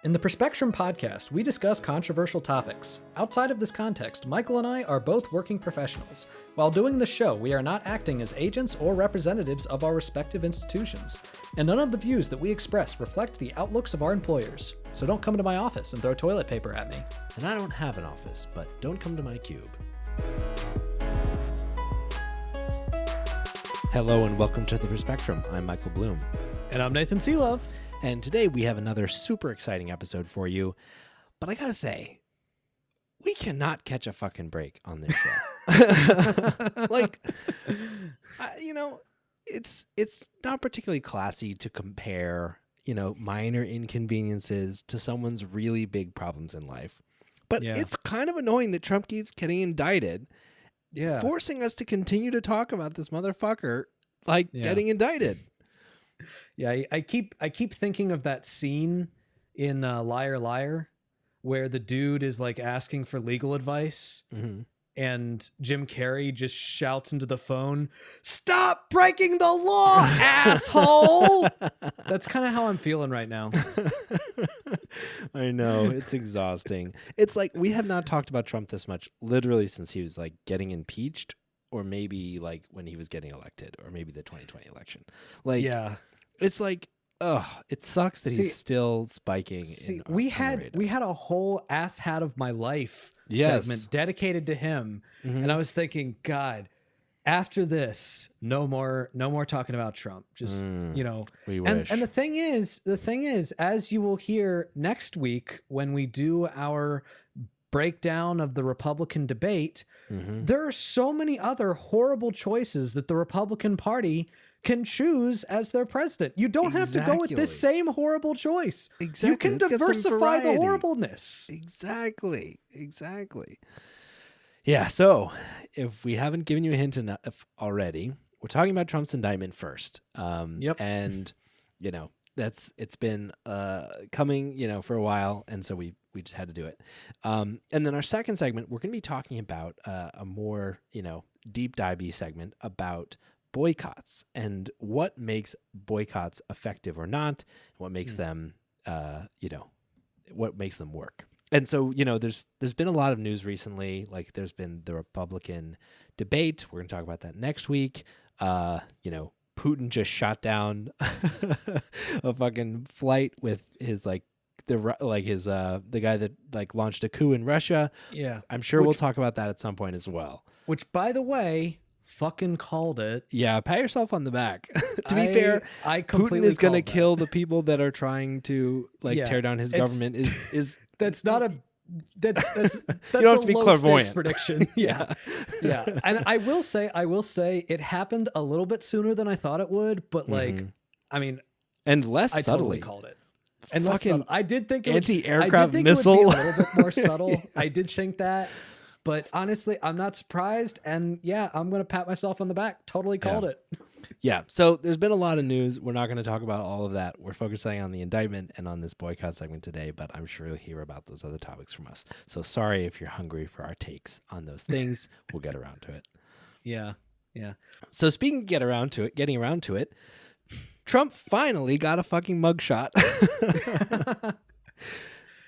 In the Perspectrum podcast, we discuss controversial topics. Outside of this context, Michael and I are both working professionals. While doing the show, we are not acting as agents or representatives of our respective institutions, and none of the views that we express reflect the outlooks of our employers. So don't come to my office and throw toilet paper at me. And I don't have an office, but don't come to my cube. Hello and welcome to the Perspectrum. I'm Michael Bloom. And I'm Nathan Seelove. And today we have another super exciting episode for you. But I gotta say, we cannot catch a fucking break on this show. It's not particularly classy to compare, minor inconveniences to someone's really big problems in life. But it's kind of annoying that Trump keeps getting indicted, forcing us to continue to talk about this motherfucker getting indicted. Yeah, I keep thinking of that scene in Liar Liar where the dude is like asking for legal advice and Jim Carrey just shouts into the phone, "Stop breaking the law, asshole!" That's kind of how I'm feeling right now. I know, it's exhausting. It's like we have not talked about Trump this much literally since he was like getting impeached, or maybe like when he was getting elected, or maybe the 2020 election. It's like, it sucks that he's still spiking. We had a whole ass hat of my life segment dedicated to him, and I was thinking, God, after this, no more talking about Trump. Just we wish. And the thing is, as you will hear next week when we do our breakdown of the Republican debate, there are so many other horrible choices that the Republican Party can choose as their president. You don't have to go with this same horrible choice. Exactly. You can diversify the horribleness. Exactly. Yeah, so if we haven't given you a hint enough already, we're talking about Trump's indictment first. And, it's been coming, for a while, and so we just had to do it. And then our second segment, we're going to be talking about a more, deep dive-y segment about boycotts and what makes boycotts effective or not, what makes them, what makes them work. And so, there's been a lot of news recently. Like there's been the Republican debate. We're going to talk about that next week. Putin just shot down a fucking flight with his the guy that launched a coup in Russia. Yeah. I'm sure we'll talk about that at some point as well. Which, by the way, fucking called it. Yeah, pat yourself on the back. To be fair, Putin is going to kill the people that are trying to tear down his government. Is that's not a that's you don't have to be clairvoyant prediction. Yeah. And I will say it happened a little bit sooner than I thought it would, but and less I subtly. Totally called it. And less subtle. I did think anti-aircraft missile. It would be a little bit more subtle. I did think that. But honestly, I'm not surprised. And I'm going to pat myself on the back. Totally called it. Yeah. So there's been a lot of news. We're not going to talk about all of that. We're focusing on the indictment and on this boycott segment today, but I'm sure you'll hear about those other topics from us. So sorry if you're hungry for our takes on those things. We'll get around to it. Yeah. So speaking of getting around to it, Trump finally got a fucking mugshot.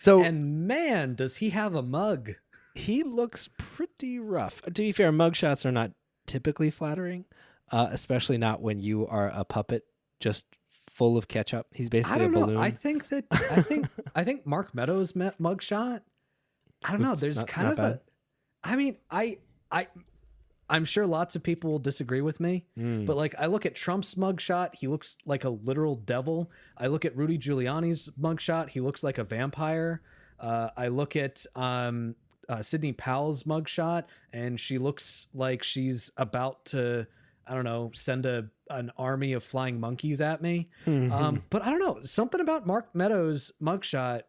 And man, does he have a mug. He looks pretty rough. To be fair, mugshots are not typically flattering, especially not when you are a puppet just full of ketchup. He's basically a balloon. I think Mark Meadows' mugshot. I don't know. There's kind of bad. I'm sure lots of people will disagree with me, but I look at Trump's mugshot, he looks like a literal devil. I look at Rudy Giuliani's mugshot, he looks like a vampire. I look at Sidney Powell's mugshot, and she looks like she's about to, send an army of flying monkeys at me. But I don't know, something about Mark Meadows' mugshot,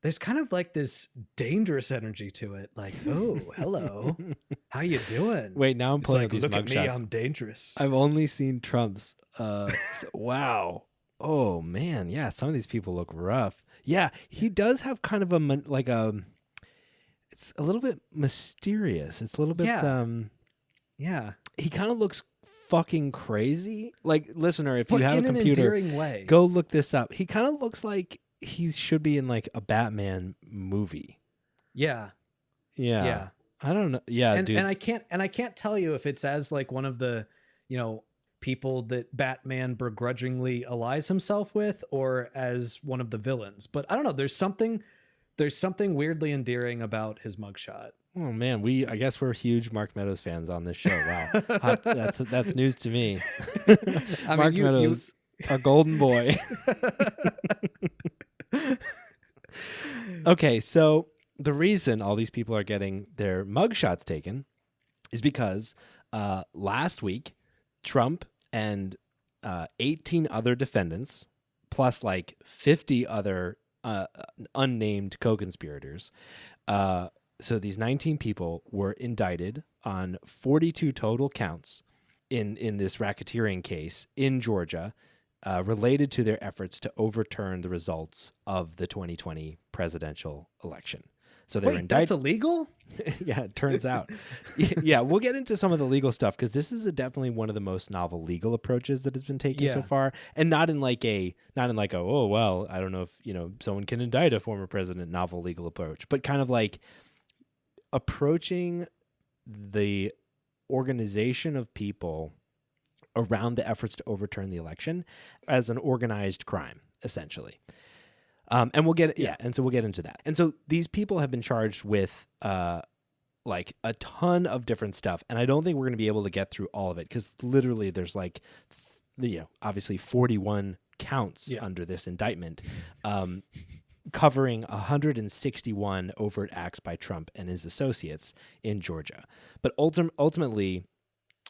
there's kind of this dangerous energy to it. Oh, hello, how you doing? Wait, now I'm pulling these look mugshots. At me, I'm dangerous. I've only seen Trump's. Wow. Oh man, yeah. Some of these people look rough. Yeah, he does have kind of it's a little bit mysterious. It's a little bit, he kind of looks fucking crazy. Listener, if you have a computer, endearing way. go look this up. He kind of looks like he should be in like a Batman movie. Yeah. Yeah. Yeah. I don't know. Yeah, and dude. and I can't tell you if it's as like one of the, people that Batman begrudgingly allies himself with, or as one of the villains. But I don't know. There's something weirdly endearing about his mugshot. Oh man, I guess we're huge Mark Meadows fans on this show. Wow, that's news to me. Mark Meadows, our golden boy. Okay, so the reason all these people are getting their mugshots taken is because last week Trump and 18 other defendants, plus like 50 other unnamed co-conspirators. So these 19 people were indicted on 42 total counts in this racketeering case in Georgia, related to their efforts to overturn the results of the 2020 presidential election. So they're indicted. That's illegal? Yeah, it turns out. Yeah, we'll get into some of the legal stuff because this is definitely one of the most novel legal approaches that has been taken so far, and not in like a oh well, I don't know if someone can indict a former president novel legal approach, but kind of like approaching the organization of people around the efforts to overturn the election as an organized crime, essentially. And we'll get and so we'll get into that. And so these people have been charged with like a ton of different stuff, and I don't think we're going to be able to get through all of it because literally there's like obviously 41 counts under this indictment, covering 161 overt acts by Trump and his associates in Georgia. But ultimately,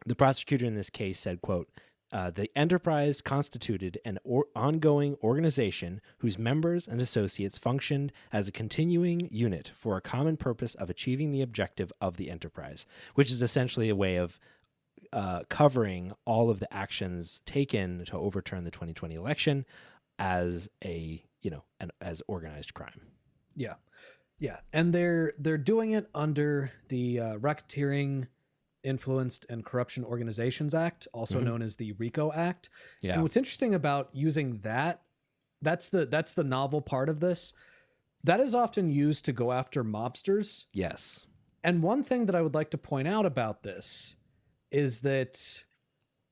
the prosecutor in this case said, quote, the enterprise constituted an ongoing organization whose members and associates functioned as a continuing unit for a common purpose of achieving the objective of the enterprise, which is essentially a way of covering all of the actions taken to overturn the 2020 election as as organized crime. Yeah. Yeah. And they're doing it under the racketeering, Influenced and Corruption Organizations Act, also known as the RICO Act. Yeah. And what's interesting about using that's the novel part of this. That is often used to go after mobsters. Yes. And one thing that I would like to point out about this is that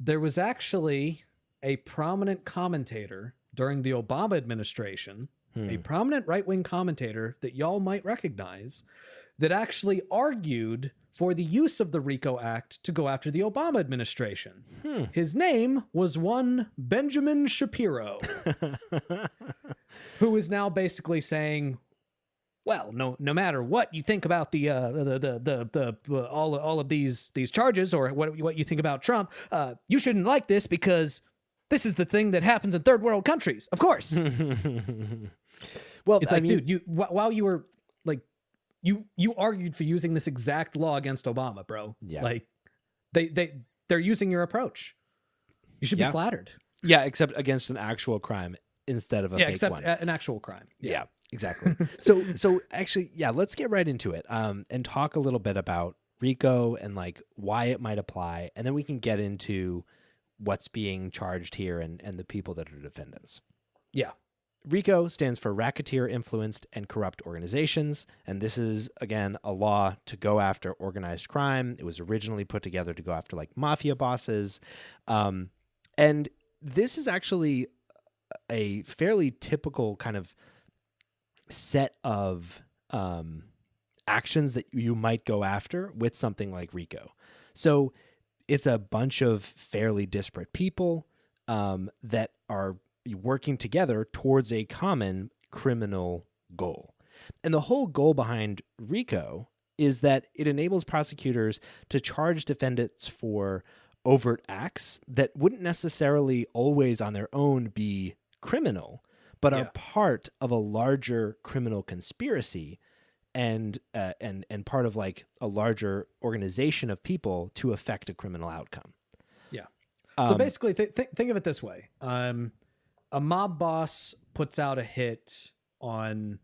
there was actually a prominent commentator during the Obama administration, a prominent right-wing commentator that y'all might recognize, that actually argued for the use of the RICO Act to go after the Obama administration. His name was one Benjamin Shapiro, who is now basically saying, well, no matter what you think about the all of these charges, or what you think about Trump, you shouldn't like this because this is the thing that happens in third world countries. Of course. Well, it's like, dude, while you were like, you argued for using this exact law against Obama, bro. Yeah. Like they're using your approach. You should be flattered. Yeah, except against an actual crime instead of a fake one. An actual crime. Yeah, exactly. So actually, let's get right into it and talk a little bit about RICO and like why it might apply, and then we can get into what's being charged here and the people that are defendants. Yeah. RICO stands for Racketeer Influenced and Corrupt Organizations, and this is, again, a law to go after organized crime. It was originally put together to go after, like, mafia bosses, and this is actually a fairly typical kind of set of actions that you might go after with something like RICO. So it's a bunch of fairly disparate people that are working together towards a common criminal goal. And the whole goal behind RICO is that it enables prosecutors to charge defendants for overt acts that wouldn't necessarily always on their own be criminal, but are part of a larger criminal conspiracy and part of like a larger organization of people to affect a criminal outcome. Yeah. So basically think of it this way. A mob boss puts out a hit on,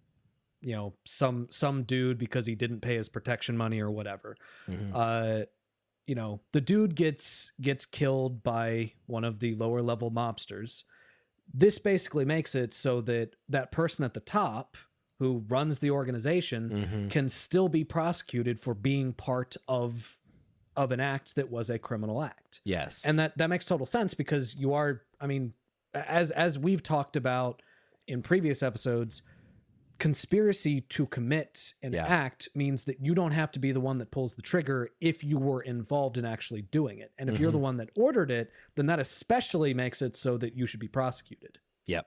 some dude because he didn't pay his protection money or whatever. The dude gets killed by one of the lower level mobsters. This basically makes it so that that person at the top who runs the organization can still be prosecuted for being part of an act that was a criminal act. Yes. And that makes total sense, because you are, I mean, as we've talked about in previous episodes, conspiracy to commit an act means that you don't have to be the one that pulls the trigger if you were involved in actually doing it. And if you're the one that ordered it, then that especially makes it so that you should be prosecuted. Yep.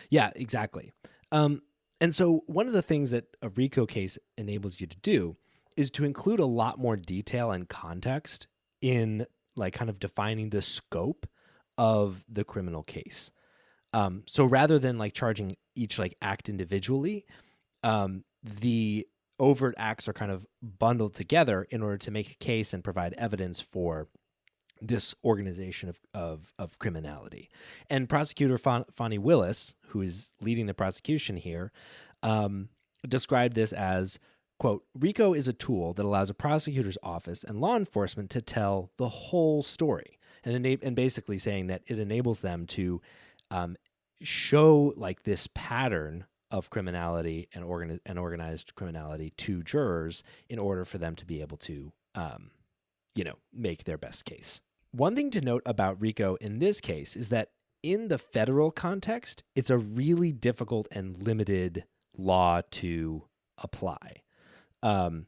Yeah, exactly. And so one of the things that a RICO case enables you to do is to include a lot more detail and context in like kind of defining the scope of the criminal case. So rather than like charging each like act individually, the overt acts are kind of bundled together in order to make a case and provide evidence for this organization of criminality. And prosecutor Fonnie Willis, who is leading the prosecution here, described this as, quote, RICO is a tool that allows a prosecutor's office and law enforcement to tell the whole story, and basically saying that it enables them to show like this pattern of criminality and organized criminality to jurors in order for them to be able to, make their best case. One thing to note about RICO in this case is that in the federal context, it's a really difficult and limited law to apply.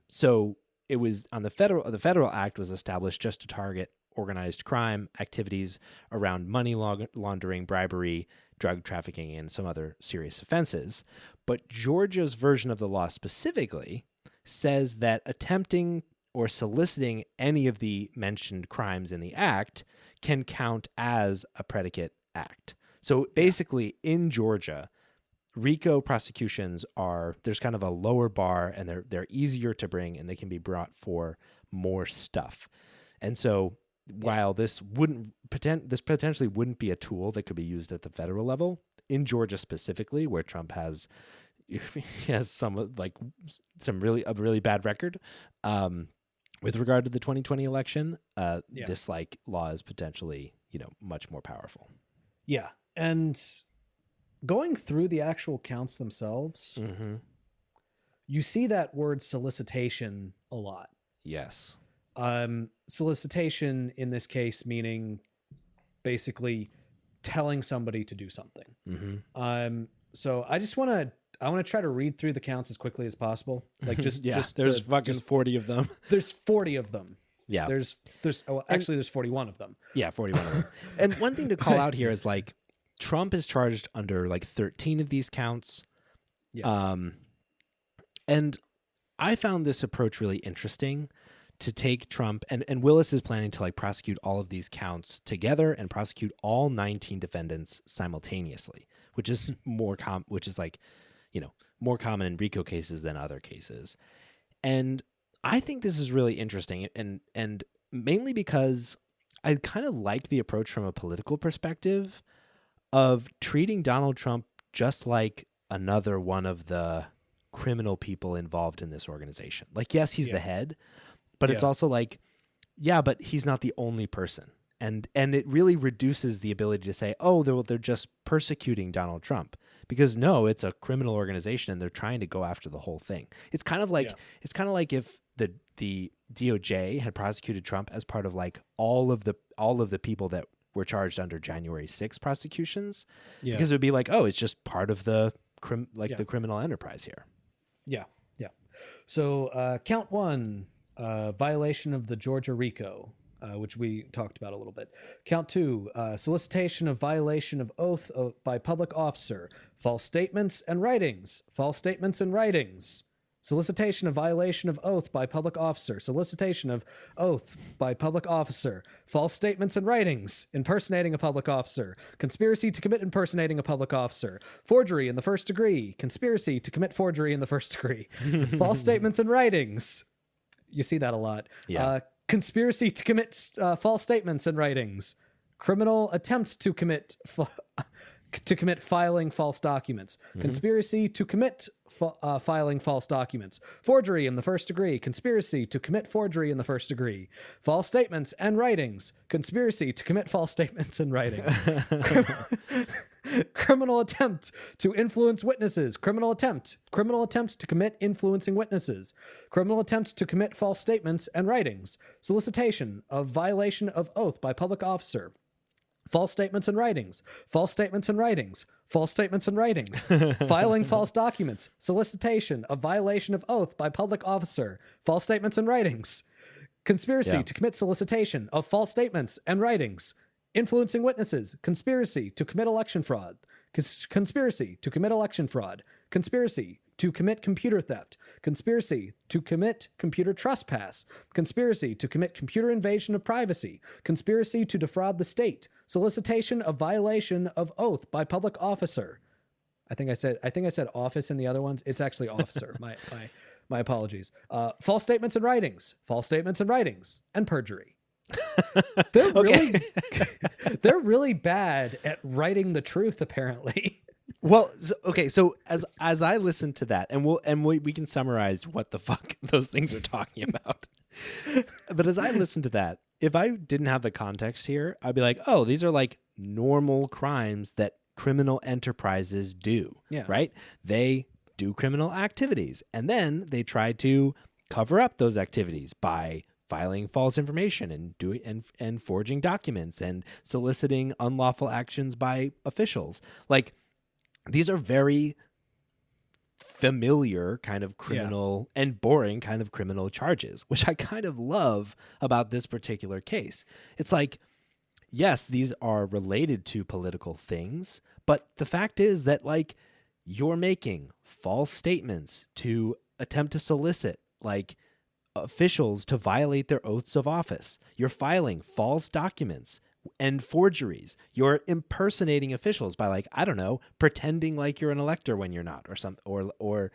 So it was on the Federal Act was established just to target organized crime activities around money laundering, bribery, drug trafficking, and some other serious offenses. But Georgia's version of the law specifically says that attempting or soliciting any of the mentioned crimes in the act can count as a predicate act. So basically in Georgia, RICO prosecutions there's kind of a lower bar, and they're easier to bring, and they can be brought for more stuff. And so while this potentially wouldn't be a tool that could be used at the federal level, in Georgia specifically, where Trump has some really bad record with regard to the 2020 election, this like law is potentially much more powerful. Yeah, and going through the actual counts themselves, you see that word solicitation a lot. Yes. Solicitation in this case meaning basically telling somebody to do something. So I want to try to read through the counts as quickly as possible. Like just there's 40 of them. There's 40 of them. Yeah. There's 41 of them. Yeah, 41 of them. And one thing to call out here is like Trump is charged under like 13 of these counts. Yeah. And I found this approach really interesting, to take Trump and Willis is planning to like prosecute all of these counts together and prosecute all 19 defendants simultaneously, which is more common in RICO cases than other cases. And I think this is really interesting, and mainly because I kind of like the approach from a political perspective of treating Donald Trump just like another one of the criminal people involved in this organization. Like, yes, he's the head, but it's also like, but he's not the only person. And it really reduces the ability to say, oh, they're just persecuting Donald Trump, because no, it's a criminal organization and they're trying to go after the whole thing. It's kind of like if the DOJ had prosecuted Trump as part of like all of the people that were charged under January 6th prosecutions, because it would be like, oh, it's just part of the the criminal enterprise here. Yeah. So count one, violation of the Georgia RICO, which we talked about a little bit. Count two, solicitation of violation of oath by public officer, false statements and writings, solicitation of violation of oath by public officer, solicitation of oath by public officer, false statements and writings, impersonating a public officer, conspiracy to commit impersonating a public officer, forgery in the first degree, conspiracy to commit forgery in the first degree, false statements and writings. You see that a lot. Yeah. Conspiracy to commit false statements and writings, criminal attempts to commit to commit filing false documents, conspiracy to commit filing false documents, forgery in the first degree, conspiracy to commit forgery in the first degree, false statements and writings, conspiracy to commit false statements and writings, criminal attempt to influence witnesses, criminal attempt to commit influencing witnesses, criminal attempt to commit false statements and writings, solicitation of violation of oath by public officer, false statements and writings, false statements and writings, false statements and writings, filing false documents, solicitation of violation of oath by public officer, false statements and writings, conspiracy to commit solicitation of false statements and writings, influencing witnesses, conspiracy to commit election fraud, conspiracy to commit election fraud, conspiracy to commit computer theft, conspiracy to commit computer trespass, conspiracy to commit computer invasion of privacy, conspiracy to defraud the state, solicitation of violation of oath by public officer. I think I said office in the other ones. It's actually officer. My apologies. False statements and writings, and perjury. They're really bad at writing the truth, apparently. Well, okay, so as I listen to that, and we can summarize what the fuck those things are talking about. But as I listen to that, if I didn't have the context here, I'd be like, oh, these are like normal crimes that criminal enterprises do, right? They do criminal activities, and then they try to cover up those activities by filing false information and forging documents and soliciting unlawful actions by officials. Like, these are very familiar kind of criminal and boring kind of criminal charges, which I kind of love about this particular case. It's like, yes, these are related to political things, but the fact is that, like, you're making false statements to attempt to solicit, like, officials to violate their oaths of office. You're filing false documents and forgeries. You're impersonating officials by, like, I don't know, pretending like you're an elector when you're not, or something, or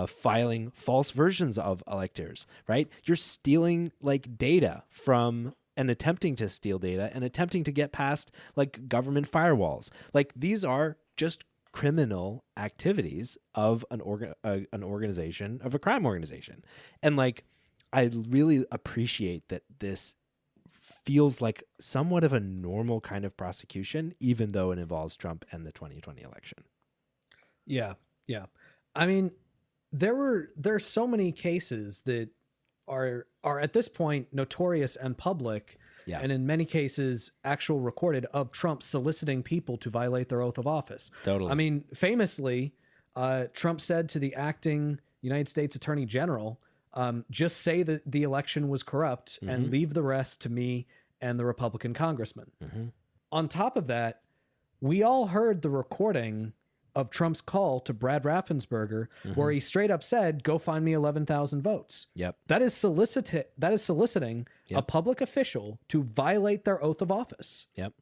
filing false versions of electors, right? You're stealing, like, data from and attempting to steal data and attempting to get past, like, government firewalls. Like, these are just criminal activities of an organization, of a crime organization. And, like, I really appreciate that this feels like somewhat of a normal kind of prosecution, even though it involves Trump and the 2020 election. Yeah. I mean, there's so many cases that are at this point notorious and public, and in many cases actual recorded, of Trump soliciting people to violate their oath of office. Totally. I mean, famously, Trump said to the acting United States Attorney General, just say that the election was corrupt and leave the rest to me and the Republican congressman. On top of that, we all heard the recording of Trump's call to Brad Raffensperger, where he straight up said, go find me 11,000 votes. Yep. That is soliciting a public official to violate their oath of office. Yep.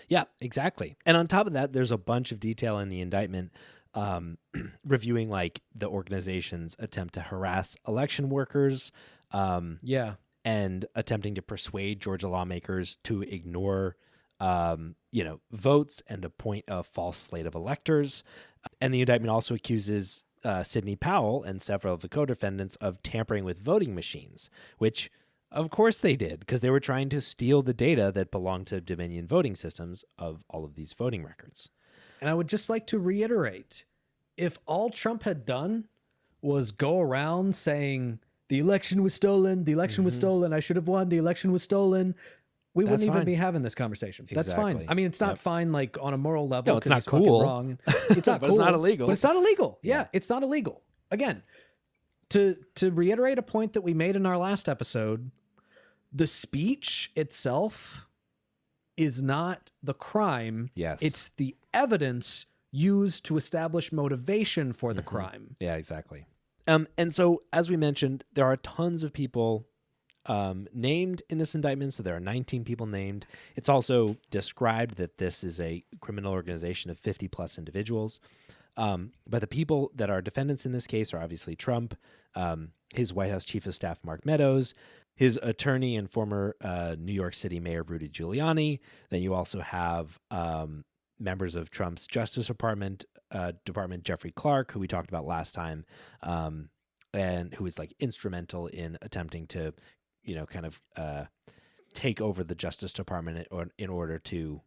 Yeah, exactly. And on top of that, there's a bunch of detail in the indictment reviewing, like, the organization's attempt to harass election workers, and attempting to persuade Georgia lawmakers to ignore, votes and appoint a false slate of electors. And the indictment also accuses Sidney Powell and several of the co-defendants of tampering with voting machines, which, of course, they did, because they were trying to steal the data that belonged to Dominion voting systems of all of these voting records. And I would just like to reiterate, if all Trump had done was go around saying the election was stolen, I should have won, the election was stolen, we wouldn't even be having this conversation. That's fine. I mean, it's not fine, like, on a moral level. No, it's not cool. Wrong. It's not but cool. It's not illegal. But it's not illegal. Yeah, it's not illegal. Again, to reiterate a point that we made in our last episode, the speech itself is not the crime. Yes. It's the evidence used to establish motivation for the crime. Yeah, exactly. And so, as we mentioned, there are tons of people named in this indictment. So there are 19 people named. It's also described that this is a criminal organization of 50 plus individuals. But the people that are defendants in this case are obviously Trump, his White House Chief of Staff, Mark Meadows, his attorney and former New York City Mayor, Rudy Giuliani. Then you also have members of Trump's Justice Department, Jeffrey Clark, who we talked about last time, and who was like instrumental in attempting to, kind of take over the Justice Department in order to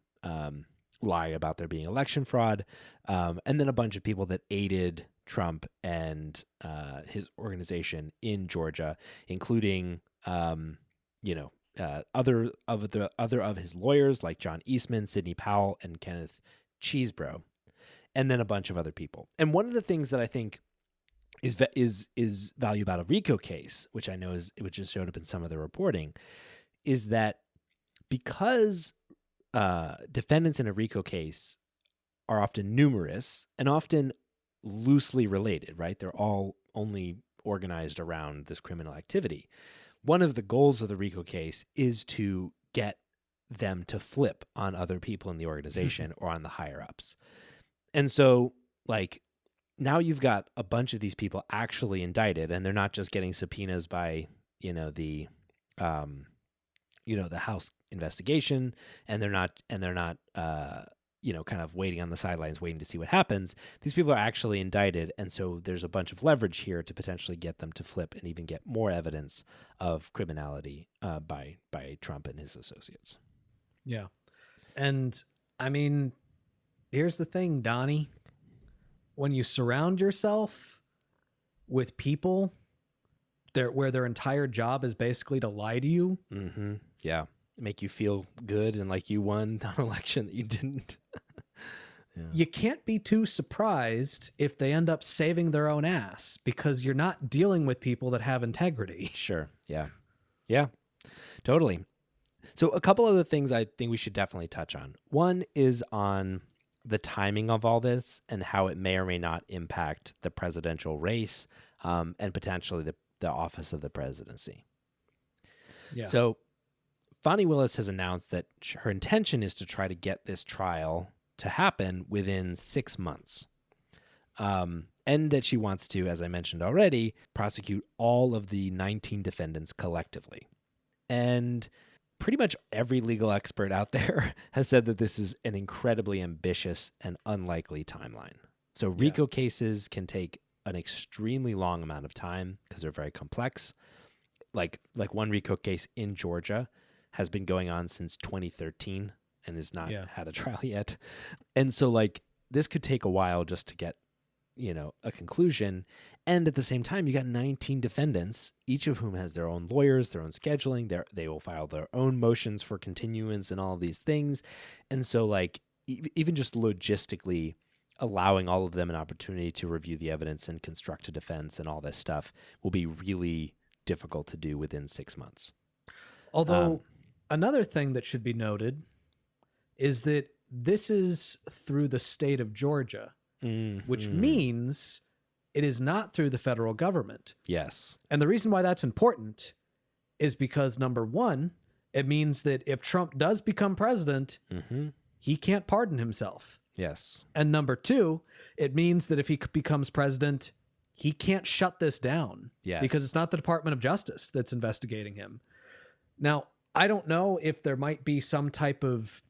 lie about there being election fraud, and then a bunch of people that aided Trump and his organization in Georgia, including other of his lawyers like John Eastman, Sidney Powell, and Kenneth Chesebro, and then a bunch of other people. And one of the things that I think is value about a RICO case, which I know which has showed up in some of the reporting, is that because defendants in a RICO case are often numerous and often loosely related, right? They're all only organized around this criminal activity. One of the goals of the RICO case is to get them to flip on other people in the organization or on the higher ups. And so, like, now you've got a bunch of these people actually indicted, and they're not just getting subpoenas by, the House investigation, and they're not kind of waiting on the sidelines, waiting to see what happens. These people are actually indicted, and so there's a bunch of leverage here to potentially get them to flip and even get more evidence of criminality by Trump and his associates. Yeah. And I mean, here's the thing, Donnie. When you surround yourself with people where their entire job is basically to lie to you. Mm-hmm. Yeah. Make you feel good and like you won an election that you didn't. Yeah. You can't be too surprised if they end up saving their own ass, because you're not dealing with people that have integrity. Sure. Yeah. Yeah, totally. So a couple other things I think we should definitely touch on. One is on the timing of all this and how it may or may not impact the presidential race, and potentially the office of the presidency. Yeah. So Fani Willis has announced that her intention is to try to get this trial to happen within 6 months. And that she wants to, as I mentioned already, prosecute all of the 19 defendants collectively. And pretty much every legal expert out there has said that this is an incredibly ambitious and unlikely timeline. So RICO cases can take an extremely long amount of time because they're very complex. Like one RICO case in Georgia has been going on since 2013 and has not had a trial yet. And so this could take a while just to get, a conclusion. And at the same time, you got 19 defendants, each of whom has their own lawyers, their own scheduling. They will file their own motions for continuance and all of these things. And so even just logistically allowing all of them an opportunity to review the evidence and construct a defense and all this stuff will be really difficult to do within 6 months. Although another thing that should be noted is that this is through the state of Georgia, which means it is not through the federal government. Yes. And the reason why that's important is because, number one, it means that if Trump does become president, he can't pardon himself. Yes. And number two, it means that if he becomes president, he can't shut this down. Yes. Because it's not the Department of Justice that's investigating him. Now, I don't know if there might be some type of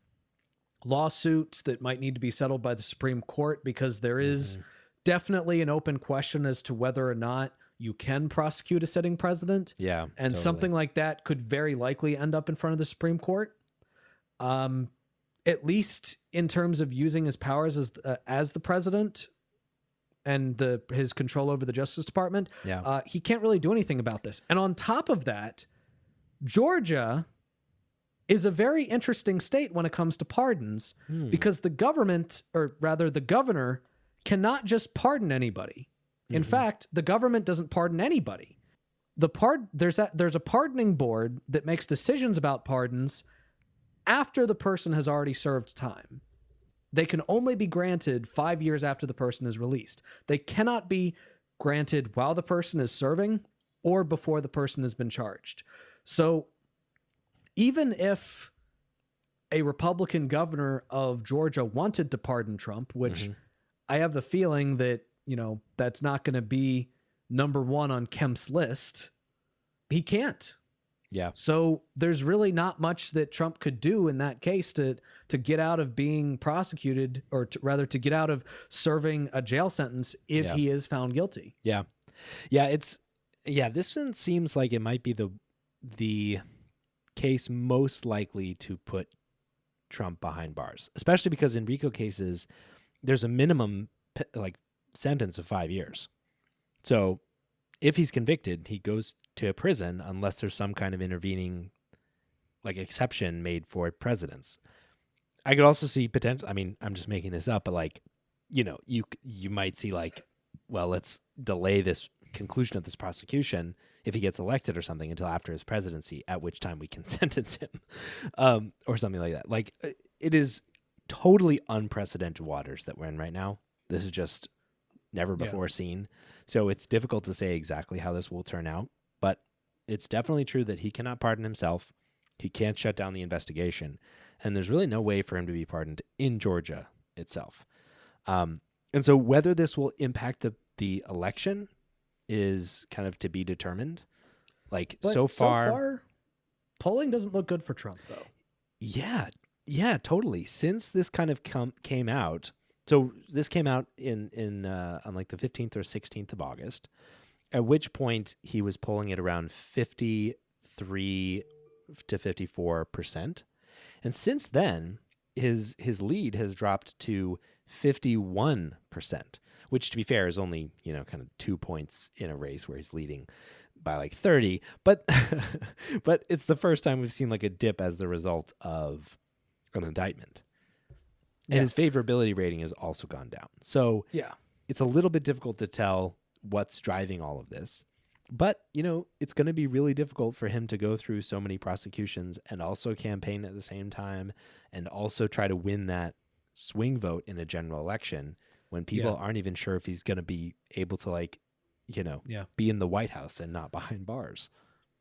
lawsuit that might need to be settled by the Supreme Court, because there is definitely an open question as to whether or not you can prosecute a sitting president. Yeah. And something like that could very likely end up in front of the Supreme Court. At least in terms of using his powers as the president and his control over the Justice Department. Yeah. He can't really do anything about this. And on top of that, Georgia is a very interesting state when it comes to pardons, because the government, or rather the governor, cannot just pardon anybody. In fact, the government doesn't pardon anybody. There's a pardoning board that makes decisions about pardons after the person has already served time. They can only be granted 5 years after the person is released. They cannot be granted while the person is serving or before the person has been charged. So even if a Republican governor of Georgia wanted to pardon Trump, which I have the feeling that, that's not going to be number one on Kemp's list, he can't. Yeah. So there's really not much that Trump could do in that case to get out of being prosecuted, or rather to get out of serving a jail sentence if he is found guilty. Yeah. Yeah. This one seems like it might be the case most likely to put Trump behind bars, especially because in RICO cases, there's a minimum sentence of 5 years. So if he's convicted, he goes to prison unless there's some kind of intervening exception made for presidents. I could also see potential. I mean, I'm just making this up, but you might see well, let's delay this conclusion of this prosecution if he gets elected or something until after his presidency, at which time we can sentence him, or something like that. It is totally unprecedented waters that we're in right now. This is just never before seen. So it's difficult to say exactly how this will turn out, but it's definitely true that he cannot pardon himself. He can't shut down the investigation, and there's really no way for him to be pardoned in Georgia itself. And so whether this will impact the election is kind of to be determined. But so far, polling doesn't look good for Trump, though. Yeah, totally. Since this kind of came out, so this came out in on the 15th or 16th of August, at which point he was polling at around 53 to 54%. And since then, his lead has dropped to 51%, which, to be fair, is only, kind of 2 points in a race where he's leading by 30. But but it's the first time we've seen a dip as the result of an indictment. And his favorability rating has also gone down. So it's a little bit difficult to tell what's driving all of this. But, it's going to be really difficult for him to go through so many prosecutions and also campaign at the same time and also try to win that swing vote in a general election when people aren't even sure if he's going to be able to be in the White House and not behind bars.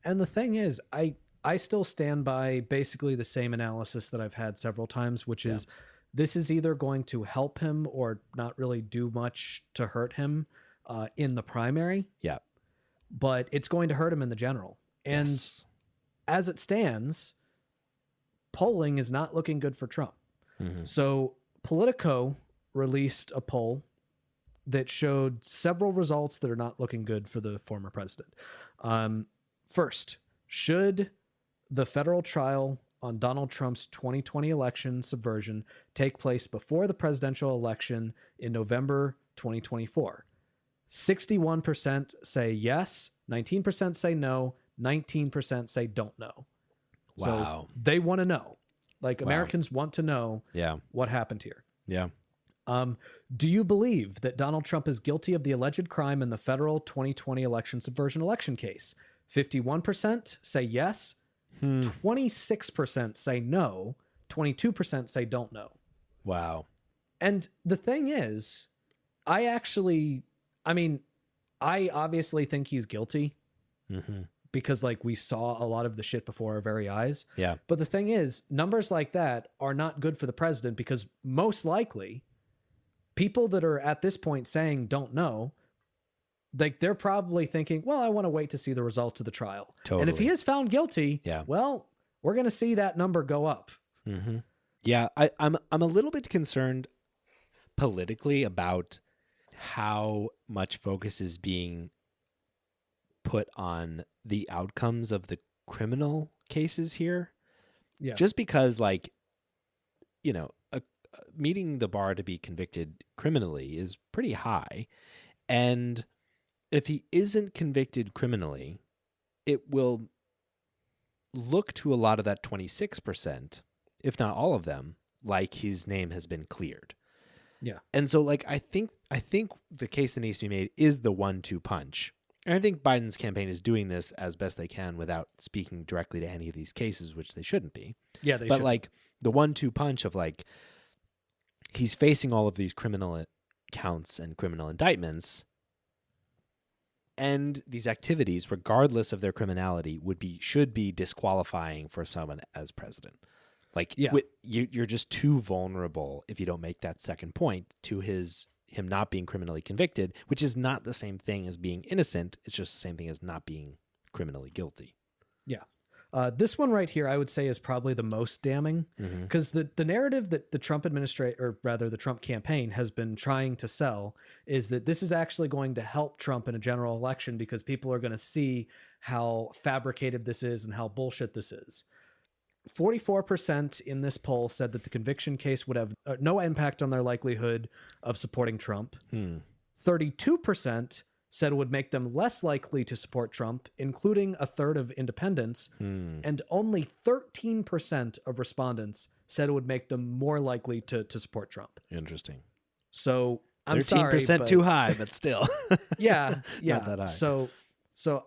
And the thing is, I still stand by basically the same analysis that I've had several times, which is this is either going to help him or not really do much to hurt him in the primary. Yeah. But it's going to hurt him in the general. And as it stands, polling is not looking good for Trump. Mm-hmm. So Politico released a poll that showed several results that are not looking good for the former president. First, should the federal trial on Donald Trump's 2020 election subversion take place before the presidential election in November 2024? 61% say yes, 19% say no, 19% say don't know. Wow. So they want to know. Americans want to know what happened here. Yeah. Do you believe that Donald Trump is guilty of the alleged crime in the federal 2020 election subversion election case? 51% say yes, 26% say no, 22% say don't know. Wow. And the thing is, I obviously think he's guilty because we saw a lot of the shit before our very eyes. Yeah. But the thing is, numbers like that are not good for the president because most likely people that are at this point saying don't know, they're probably thinking, well, I want to wait to see the results of the trial. Totally. And if he is found guilty, well, we're going to see that number go up. Mm-hmm. Yeah. I'm a little bit concerned politically about how much focus is being put on the outcomes of the criminal cases here. Yeah. Just because meeting the bar to be convicted criminally is pretty high. And if he isn't convicted criminally, it will look to a lot of that 26%, if not all of them, like his name has been cleared. Yeah. And so I think the case that needs to be made is the 1-2 punch. And I think Biden's campaign is doing this as best they can without speaking directly to any of these cases, which they shouldn't be. Yeah, they should. But the 1-2 punch of he's facing all of these criminal counts and criminal indictments, and these activities, regardless of their criminality, should be disqualifying for someone as president. You're just too vulnerable if you don't make that second point to him not being criminally convicted, which is not the same thing as being innocent. It's just the same thing as not being criminally guilty. Yeah. This one right here, I would say, is probably the most damning, because the narrative that the Trump the Trump campaign has been trying to sell is that this is actually going to help Trump in a general election because people are going to see how fabricated this is and how bullshit this is. 44% in this poll said that the conviction case would have no impact on their likelihood of supporting Trump. 32% said it would make them less likely to support Trump, including a third of independents. And only 13% of respondents said it would make them more likely to support Trump. Interesting. So I'm sorry. 13% too high, but still. Yeah. Not that high. So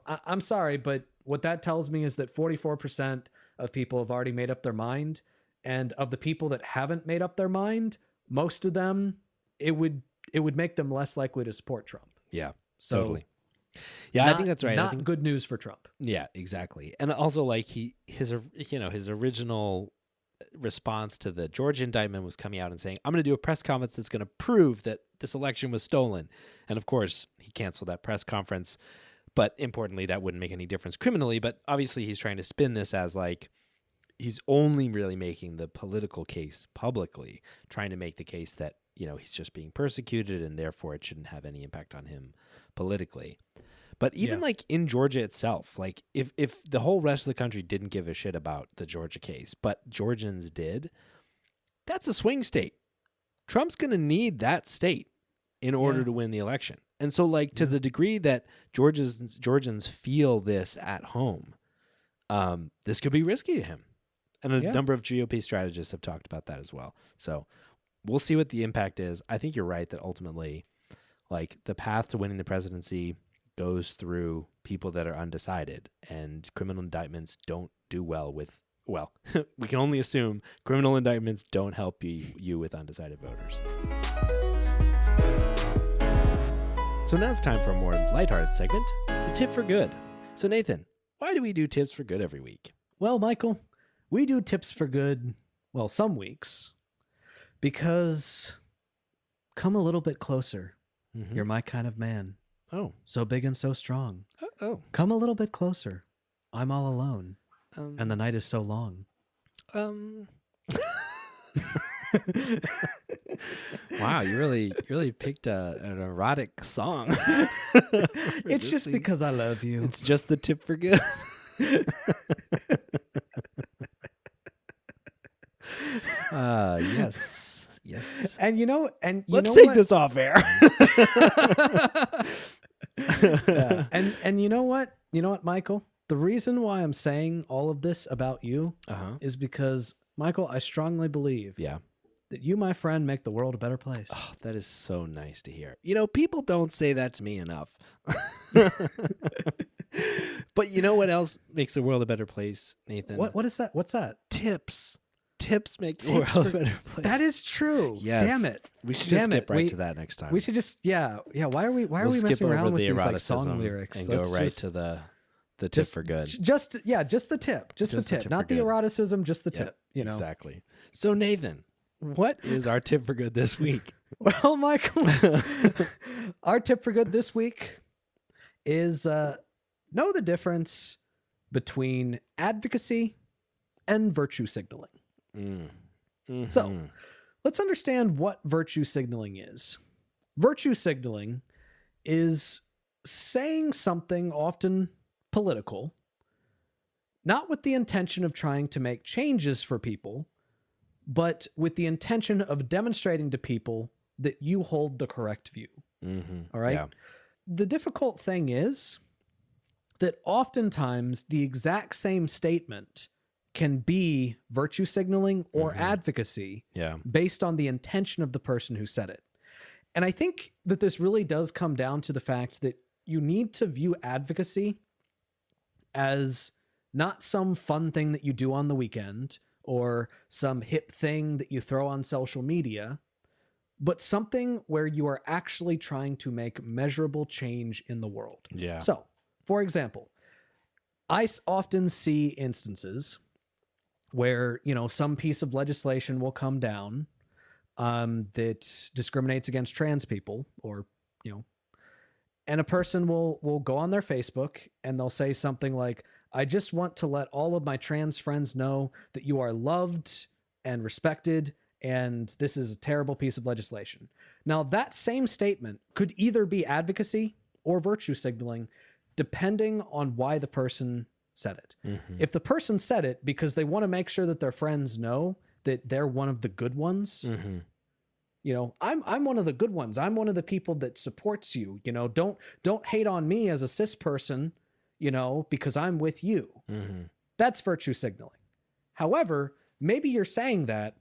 I'm sorry, but what that tells me is that 44% of people have already made up their mind. And of the people that haven't made up their mind, most of them, it would make them less likely to support Trump. Yeah, so totally. Yeah, I think that's right. Not good news for Trump. Yeah, exactly. And also, like, his original response to the Georgia indictment was coming out and saying, I'm going to do a press conference that's going to prove that this election was stolen. And of course, he canceled that press conference. But importantly, that wouldn't make any difference criminally. But obviously, he's trying to spin this as like he's only really making the political case publicly, trying to make the case that, he's just being persecuted and therefore it shouldn't have any impact on him politically. But even like in Georgia itself, like if the whole rest of the country didn't give a shit about the Georgia case, but Georgians did, that's a swing state. Trump's going to need that state in order to win the election. And so, like, to the degree that Georgians feel this at home, this could be risky to him. And a number of GOP strategists have talked about that as well. So we'll see what the impact is. I think you're right that ultimately, like, the path to winning the presidency goes through people that are undecided, and criminal indictments don't do well with, we can only assume criminal indictments don't help you with undecided voters. So now it's time for a more lighthearted segment, the Tip for Good. So Nathan, why do we do Tips for Good every week? Well, Michael, we do Tips for Good, some weeks, because come a little bit closer. You're my kind of man. Oh. So big and so strong. Oh. Come a little bit closer. I'm all alone. And the night is so long. Wow, you really picked an erotic song. It's just week. Because I love you. It's just the Tip for Good. Yes. And let's take this off air. Yeah. And you know what? Michael? The reason why I'm saying all of this about you is because, Michael, I strongly believe that you, my friend, make the world a better place. Oh, that is so nice to hear. People don't say that to me enough. But you know what else makes the world a better place, Nathan? What is that? What's that? Tips. Tips make the world a better place. That is true. Yes. Damn it. We should just skip right to that next time. We should just Why are we messing around with these like song lyrics? And go right to the tip for good. Just the tip. Just the tip. Not the eroticism, just the tip. Exactly. So Nathan, what is our tip for good this week? Well, Michael, our tip for good this week is know the difference between advocacy and virtue signaling. So let's understand what virtue signaling is. Virtue signaling is saying something often political, not with the intention of trying to make changes for people, but with the intention of demonstrating to people that you hold the correct view. All right. Yeah. The difficult thing is that oftentimes the exact same statement can be virtue signaling or advocacy based on the intention of the person who said it. And I think that this really does come down to the fact that you need to view advocacy as not some fun thing that you do on the weekend or some hip thing that you throw on social media, but something where you are actually trying to make measurable change in the world. Yeah. So, for example, I often see instances where, some piece of legislation will come down that discriminates against trans people or, and a person will go on their Facebook and they'll say something like, I just want to let all of my trans friends know that you are loved and respected, and this is a terrible piece of legislation. Now, that same statement could either be advocacy or virtue signaling, depending on why the person said it. Mm-hmm. If the person said it because they want to make sure that their friends know that they're one of the good ones, Mm-hmm. you know, I'm one of the good ones. I'm one of the people that supports you. You know, don't hate on me as a cis person, you know, because I'm with you. Mm-hmm. That's virtue signaling. However, maybe you're saying that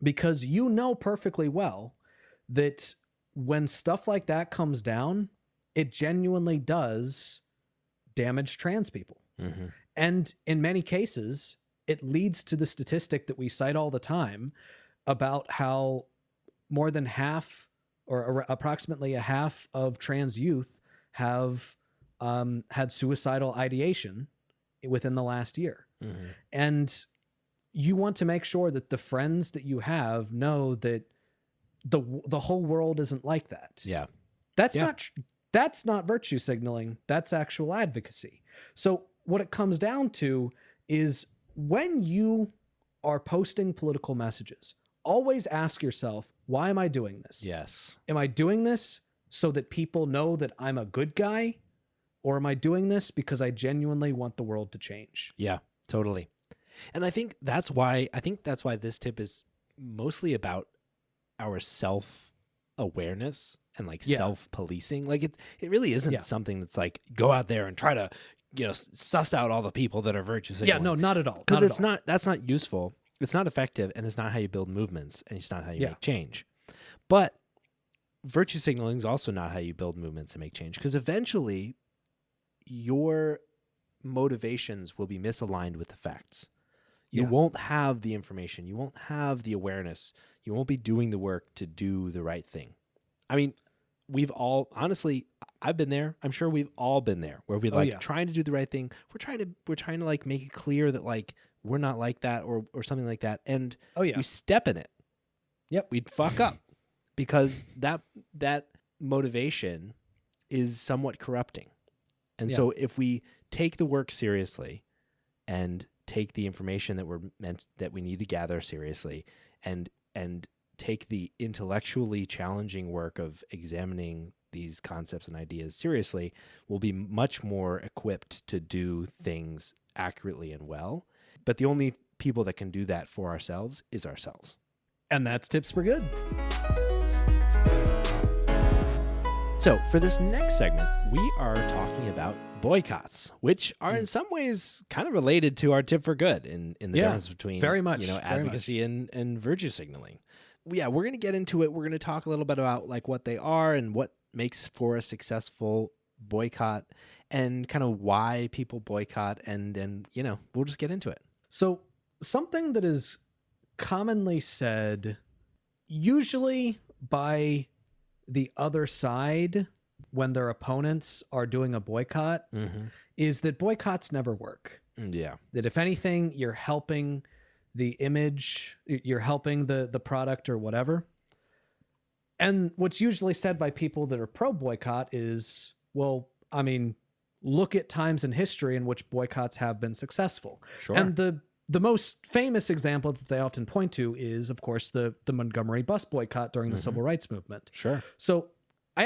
because you know perfectly well that when stuff like that comes down, it genuinely does damage trans people. Mm-hmm. And in many cases, it leads to the statistic that we cite all the time about how more than half or approximately a half of trans youth have had suicidal ideation within the last year. Mm-hmm. And you want to make sure that the friends that you have know that the whole world isn't like that. Yeah. That's not virtue signaling. That's actual advocacy. So what it comes down to is when you are posting political messages, always ask yourself, why am I doing this? Yes. Am I doing this so that people know that I'm a good guy? Or am I doing this because I genuinely want the world to change? Yeah, totally. And I think that's why this tip is mostly about our self-awareness and like self-policing. Like it really isn't something that's like go out there and try to, you know, suss out all the people that are virtue signaling. Yeah, no, not at all. Because that's not useful. It's not effective, and it's not how you build movements, and it's not how you make change. But virtue signaling is also not how you build movements and make change, because eventually your motivations will be misaligned with the facts. You won't have the information. You won't have the awareness. You won't be doing the work to do the right thing. I mean, we've all, honestly, I've been there. I'm sure we've all been there where we're trying to do the right thing. We're trying to like make it clear that like we're not like that or something like that. And we step in it. Yep. We'd fuck up because that motivation is somewhat corrupting. And so if we take the work seriously and take the information that we need to gather seriously and take the intellectually challenging work of examining these concepts and ideas seriously, we'll be much more equipped to do things accurately and well. But the only people that can do that for ourselves is ourselves. And that's Tips for Good. So for this next segment, we are talking about boycotts, which are in some ways kind of related to our tip for good in the difference between very much, advocacy and virtue signaling. Yeah, we're going to get into it. We're going to talk a little bit about like what they are and what makes for a successful boycott and kind of why people boycott and we'll just get into it. So something that is commonly said, usually by the other side when their opponents are doing a boycott, is that boycotts never work. Yeah. That if anything, you're helping the image, you're helping the product or whatever. And what's usually said by people that are pro boycott is, well, I mean, look at times in history in which boycotts have been successful. Sure. And the most famous example that they often point to is, of course, the Montgomery bus boycott during the civil rights movement. Sure. So I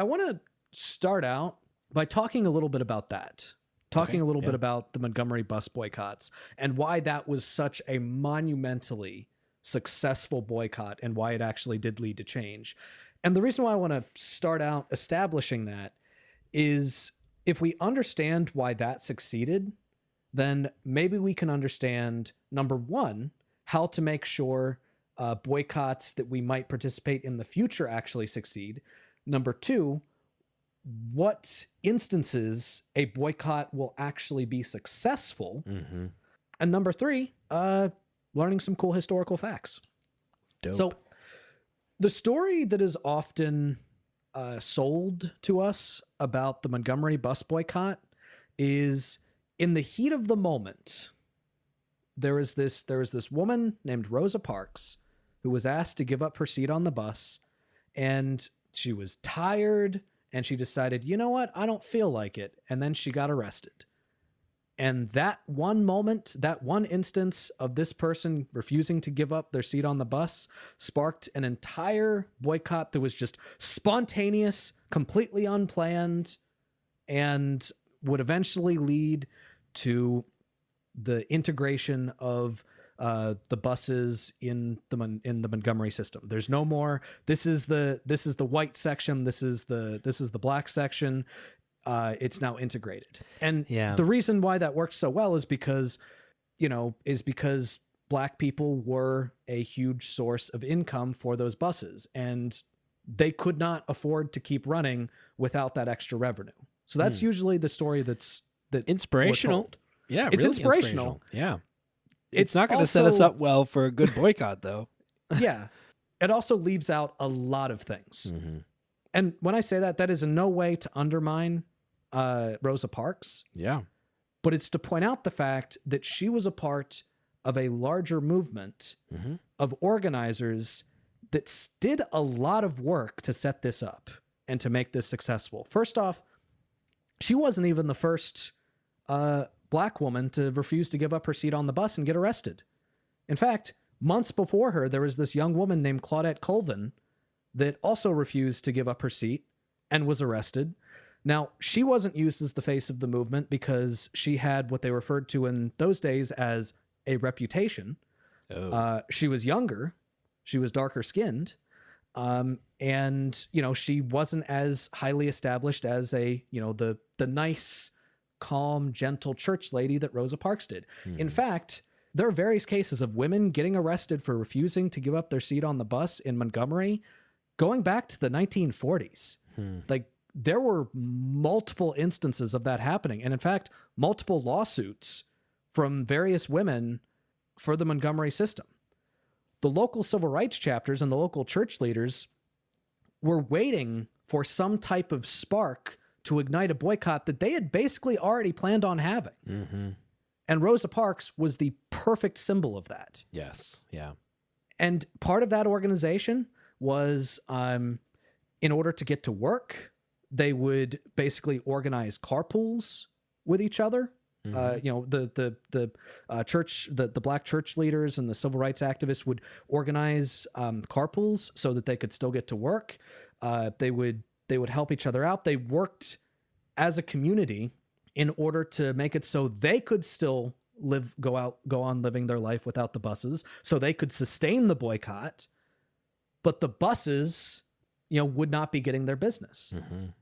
want to start out by talking a little bit about that. Talking a little bit about the Montgomery bus boycotts and why that was such a monumentally successful boycott and why it actually did lead to change. And the reason why I want to start out establishing that is if we understand why that succeeded, then maybe we can understand, number one, how to make sure boycotts that we might participate in the future actually succeed. Number two, what instances a boycott will actually be successful. And number three, learning some cool historical facts. Dope. So the story that is often sold to us about the Montgomery bus boycott is in the heat of the moment, there was this woman named Rosa Parks who was asked to give up her seat on the bus, and she was tired and she decided, you know what? I don't feel like it. And then she got arrested. And that one moment, that one instance of this person refusing to give up their seat on the bus sparked an entire boycott that was just spontaneous, completely unplanned, and would eventually lead to the integration of the buses in the Montgomery system. There's no more. This is the white section. This is the black section. It's now integrated. And the reason why that worked so well is because black people were a huge source of income for those buses, and they could not afford to keep running without that extra revenue. So that's usually the story that inspirational. Yeah, it's really inspirational. Yeah. It's not going to set us up well for a good boycott, though. Yeah. It also leaves out a lot of things. Mm-hmm. And when I say that is in no way to undermine Rosa Parks. Yeah. But it's to point out the fact that she was a part of a larger movement of organizers that did a lot of work to set this up and to make this successful. First off, she wasn't even the first black woman to refuse to give up her seat on the bus and get arrested. In fact, months before her, there was this young woman named Claudette Colvin that also refused to give up her seat and was arrested. Now, she wasn't used as the face of the movement because she had what they referred to in those days as a reputation. Oh. She was younger. She was darker skinned. And, she wasn't as highly established as the nice, calm, gentle church lady that Rosa Parks did. In fact, there are various cases of women getting arrested for refusing to give up their seat on the bus in Montgomery going back to the 1940s. Like, there were multiple instances of that happening. And in fact, multiple lawsuits from various women for the Montgomery system. The local civil rights chapters and the local church leaders were waiting for some type of spark to ignite a boycott that they had basically already planned on having. Mm-hmm. And Rosa Parks was the perfect symbol of that. Yes. Yeah. And part of that organization was, in order to get to work, they would basically organize carpools with each other. The church, the black church leaders and the civil rights activists would organize carpools so that they could still get to work. They would help each other out. They worked as a community in order to make it so they could still go on living their life without the buses, so they could sustain the boycott, but the buses, would not be getting their business.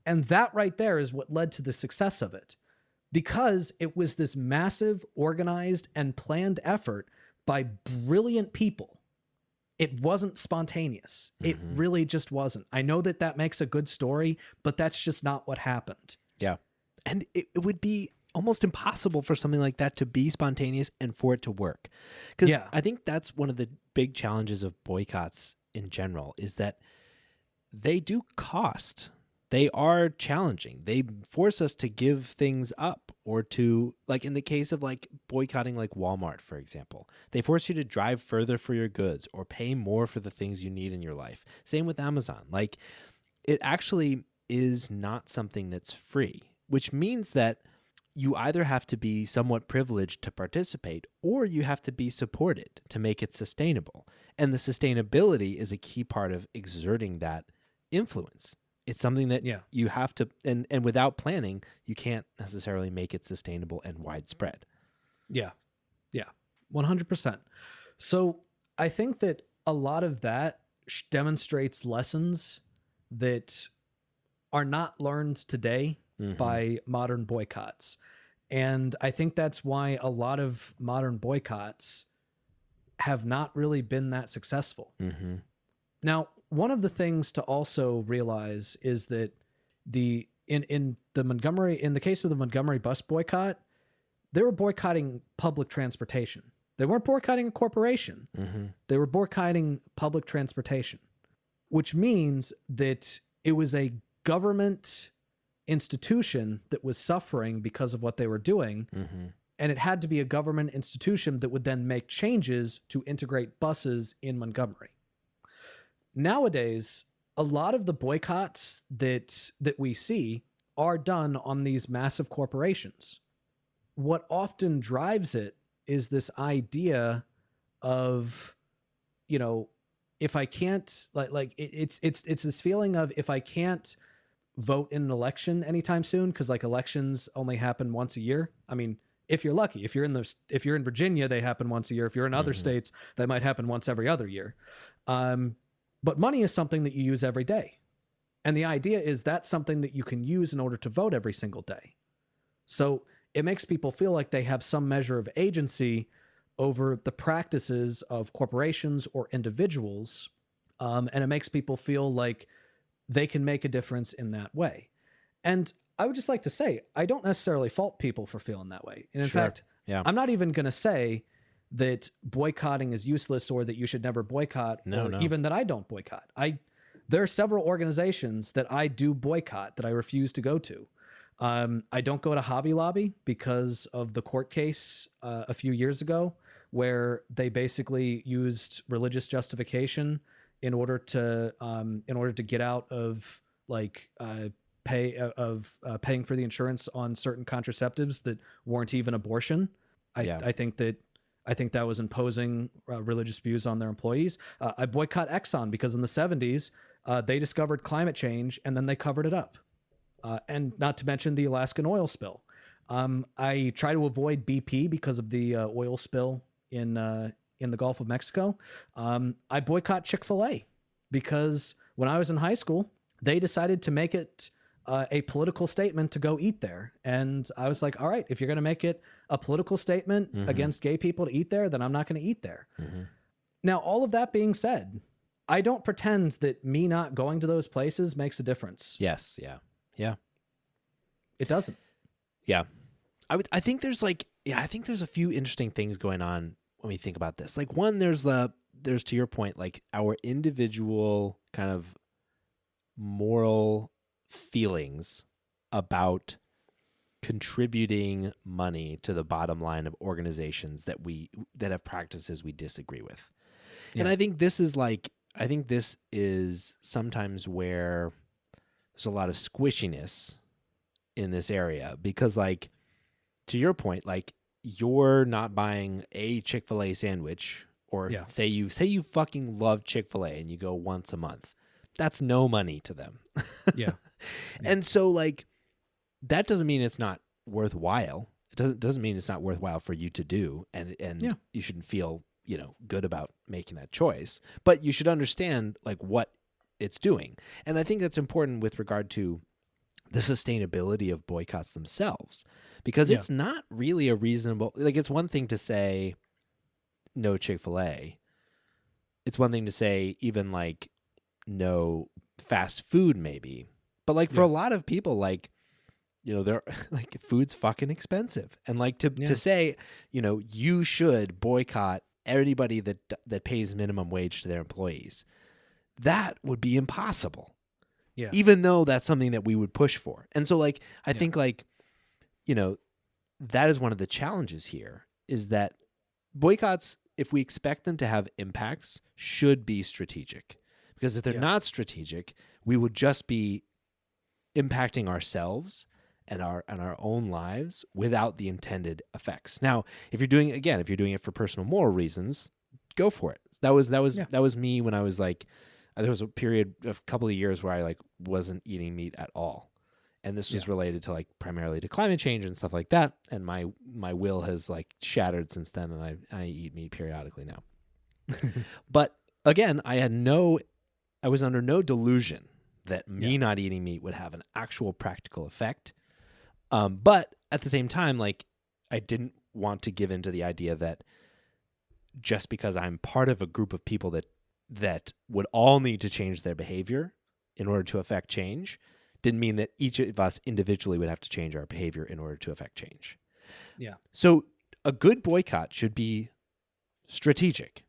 And that right there is what led to the success of it, because it was this massive, organized, and planned effort by brilliant people. It wasn't spontaneous. It really just wasn't. I know that makes a good story, but that's just not what happened. Yeah. And it would be almost impossible for something like that to be spontaneous and for it to work. Because I think that's one of the big challenges of boycotts in general, is that they do cost. They are challenging. They force us to give things up, or to, like in the case of like boycotting like Walmart, for example, they force you to drive further for your goods or pay more for the things you need in your life. Same with Amazon. Like, it actually is not something that's free, which means that you either have to be somewhat privileged to participate, or you have to be supported to make it sustainable. And the sustainability is a key part of exerting that influence. It's something that you have to, and without planning, you can't necessarily make it sustainable and widespread. Yeah. 100%. So I think that a lot of that demonstrates lessons that are not learned today by modern boycotts. And I think that's why a lot of modern boycotts have not really been that successful. Now, one of the things to also realize is that in the case of the Montgomery bus boycott, they were boycotting public transportation. They weren't boycotting a corporation. They were boycotting public transportation, which means that it was a government institution that was suffering because of what they were doing. And it had to be a government institution that would then make changes to integrate buses in Montgomery. Nowadays, a lot of the boycotts that we see are done on these massive corporations, what often drives it is this idea of, you know, if I can't it's this feeling of, if I can't vote in an election anytime soon, because like elections only happen once a year. I mean, if you're lucky, if you're in Virginia, they happen once a year. If you're in other states, they might happen once every other year. But money is something that you use every day. And the idea is that's something that you can use in order to vote every single day. So it makes people feel like they have some measure of agency over the practices of corporations or individuals. And it makes people feel like they can make a difference in that way. And I would just like to say, I don't necessarily fault people for feeling that way. And in fact, I'm not even going to say that boycotting is useless or that you should never boycott, even that I don't boycott. There are several organizations that I do boycott that I refuse to go to. I don't go to Hobby Lobby because of the court case a few years ago where they basically used religious justification in order to get out of paying for the insurance on certain contraceptives that weren't even abortion. I think that was imposing religious views on their employees. I boycott Exxon because in the 70s they discovered climate change and then they covered it up. And not to mention the Alaskan oil spill. I try to avoid BP because of the oil spill in the Gulf of Mexico. I boycott Chick-fil-A because when I was in high school, they decided to make it a political statement to go eat there. And I was like, all right, if you're going to make it a political statement against gay people to eat there, then I'm not going to eat there. Now, all of that being said, I don't pretend that me not going to those places makes a difference. Yes. Yeah. Yeah. It doesn't. Yeah. I think there's a few interesting things going on when we think about this. Like, one, there's to your point, like our individual kind of moral feelings about contributing money to the bottom line of organizations that have practices we disagree with. Yeah. And I think this is sometimes where there's a lot of squishiness in this area, because, like, to your point, like, you're not buying a Chick-fil-A sandwich, or say you fucking love Chick-fil-A and you go once a month. That's no money to them. Yeah. And so, like, that doesn't mean it's not worthwhile. It doesn't mean it's not worthwhile for you to do, and you shouldn't feel, good about making that choice. But you should understand, like, what it's doing. And I think that's important with regard to the sustainability of boycotts themselves, because it's not really a reasonable, like, it's one thing to say no Chick-fil-A. It's one thing to say even, like, no fast food maybe. But, like, for a lot of people, like, they're like, food's fucking expensive. And, like, to say, you should boycott anybody that pays minimum wage to their employees, that would be impossible. Yeah. Even though that's something that we would push for. And so, like, I think, like, that is one of the challenges here, is that boycotts, if we expect them to have impacts, should be strategic. Because if they're not strategic, we would just be impacting ourselves and our own lives without the intended effects. Now, if you're doing it for personal moral reasons, go for it. That was me when I was, like, there was a period of a couple of years where I, like, wasn't eating meat at all. And this was related to, like, primarily to climate change and stuff like that. And my will has, like, shattered since then, and I eat meat periodically now. But again, I was under no delusion that me not eating meat would have an actual practical effect. But at the same time, like, I didn't want to give in to the idea that just because I'm part of a group of people that would all need to change their behavior in order to affect change, didn't mean that each of us individually would have to change our behavior in order to affect change. Yeah. So a good boycott should be strategic,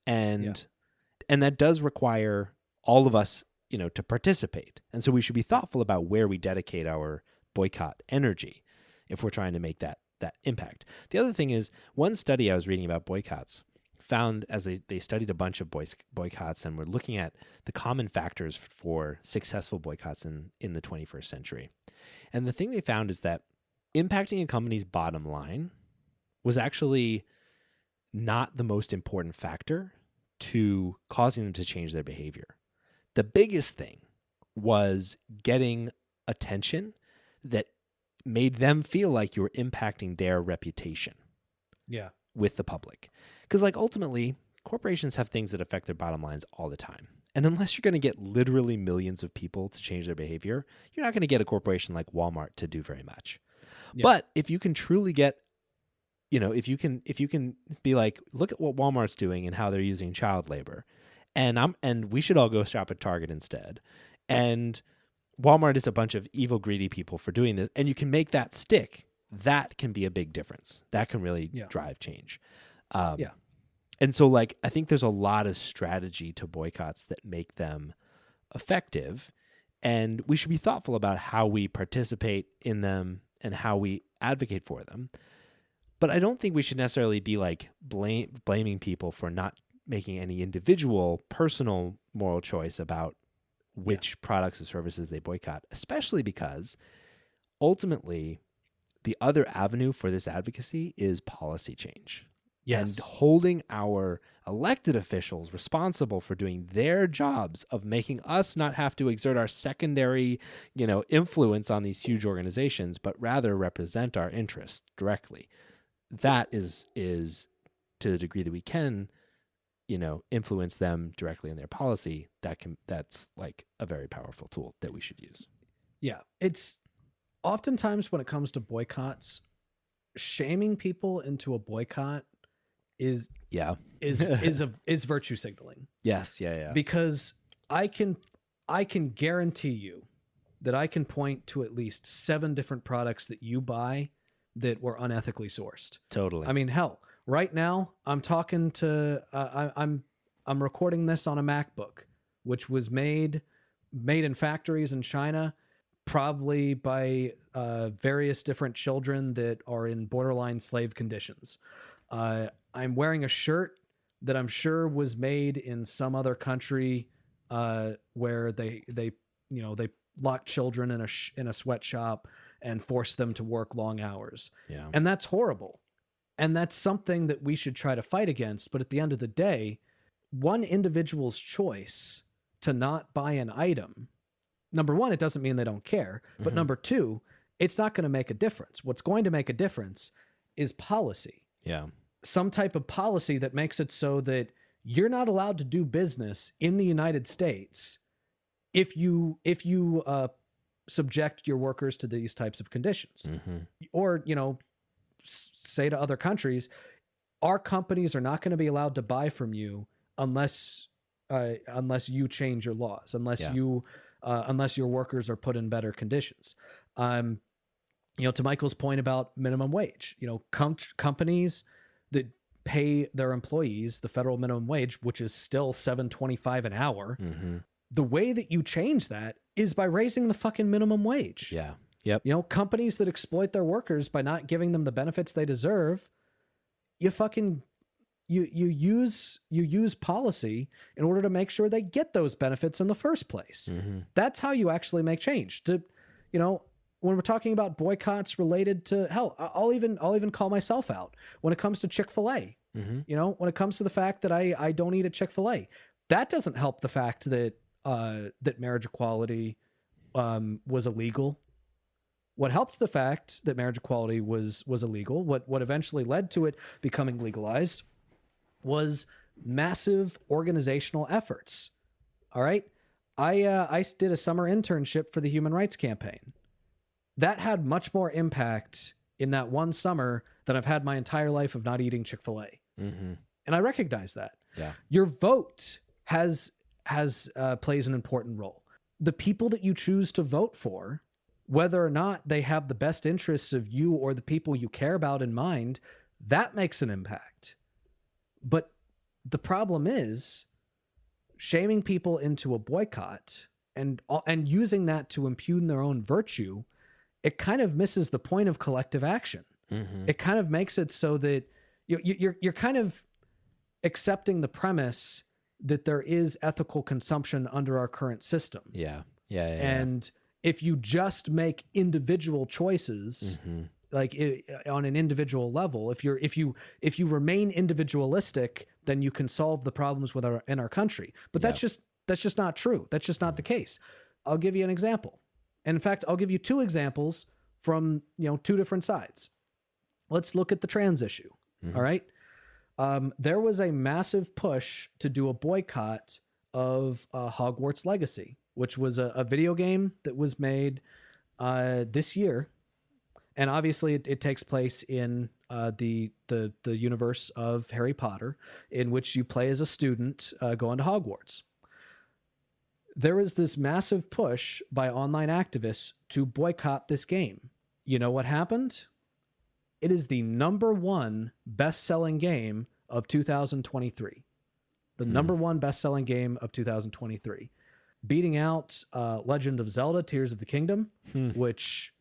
and that does require all of us, to participate. And so we should be thoughtful about where we dedicate our boycott energy if we're trying to make that impact. The other thing is, one study I was reading about boycotts found, as they studied a bunch of boycotts and were looking at the common factors for successful boycotts in the 21st century. And the thing they found is that impacting a company's bottom line was actually not the most important factor to causing them to change their behavior. The biggest thing was getting attention that made them feel like you were impacting their reputation with the public. Because like ultimately, corporations have things that affect their bottom lines all the time. And unless you're going to get literally millions of people to change their behavior, you're not going to get a corporation like Walmart to do very much. Yeah. But if you can truly get, if you can be like, look at what Walmart's doing and how they're using child labor, and we should all go shop at Target instead. And Walmart is a bunch of evil, greedy people for doing this, and you can make that stick. That can be a big difference. That can really drive change. And so, like, I think there's a lot of strategy to boycotts that make them effective, and we should be thoughtful about how we participate in them and how we advocate for them. But I don't think we should necessarily be like blaming people for not making any individual, personal moral choice about which products or services they boycott, especially because ultimately the other avenue for this advocacy is policy change. Yes. And holding our elected officials responsible for doing their jobs of making us not have to exert our secondary, influence on these huge organizations, but rather represent our interests directly. That is to the degree that we can, influence them directly in their policy. That's like a very powerful tool that we should use. Yeah. It's oftentimes when it comes to boycotts, shaming people into a boycott is virtue signaling. Yes. Yeah. Because I can guarantee you that I can point to at least 7 different products that you buy that were unethically sourced. Totally. I mean, hell, right now I'm talking to I'm recording this on a MacBook, which was made in factories in China, probably by various different children that are in borderline slave conditions. I'm wearing a shirt that I'm sure was made in some other country where they lock children in a sweatshop and force them to work long hours. Yeah. And that's horrible. And that's something that we should try to fight against. But at the end of the day, one individual's choice to not buy an item, number one, it doesn't mean they don't care. But number two, it's not going to make a difference. What's going to make a difference is policy. Yeah. Some type of policy that makes it so that you're not allowed to do business in the United States if you subject your workers to these types of conditions. Or, say to other countries, our companies are not going to be allowed to buy from you unless you change your laws, unless your workers are put in better conditions. To Michael's point about minimum wage, companies that pay their employees the federal minimum wage, which is still $7.25 an hour. The way that you change that is by raising the fucking minimum wage. Yeah. Yep. Companies that exploit their workers by not giving them the benefits they deserve, you use policy in order to make sure they get those benefits in the first place. That's how you actually make change. When we're talking about boycotts related to hell, I'll even call myself out when it comes to Chick-fil-A. When it comes to the fact that I don't eat at Chick-fil-A, that doesn't help the fact that marriage equality was illegal. What helped the fact that marriage equality was illegal, what eventually led to it becoming legalized, was massive organizational efforts. All right, I did a summer internship for the Human Rights Campaign. That had much more impact in that one summer than I've had my entire life of not eating Chick-fil-A. And I recognize that. Yeah, your vote plays an important role. The people that you choose to vote for, whether or not they have the best interests of you or the people you care about in mind, that makes an impact. But the problem is shaming people into a boycott and using that to impugn their own virtue. It kind of misses the point of collective action. It kind of makes it so that you're kind of accepting the premise that there is ethical consumption under our current system. Yeah. And if you just make individual choices like on an individual level. If you remain individualistic, then you can solve the problems in our country. But that's just not true. That's just not the case. I'll give you an example. And in fact, I'll give you two examples from, two different sides. Let's look at the trans issue. All right. There was a massive push to do a boycott of Hogwarts Legacy, which was a video game that was made this year. And obviously it takes place in the universe of Harry Potter, in which you play as a student going to Hogwarts. There was this massive push by online activists to boycott this game. You know what happened? It is the #1 best-selling game of 2023. The #1 best-selling game of 2023. Beating out Legend of Zelda, Tears of the Kingdom, which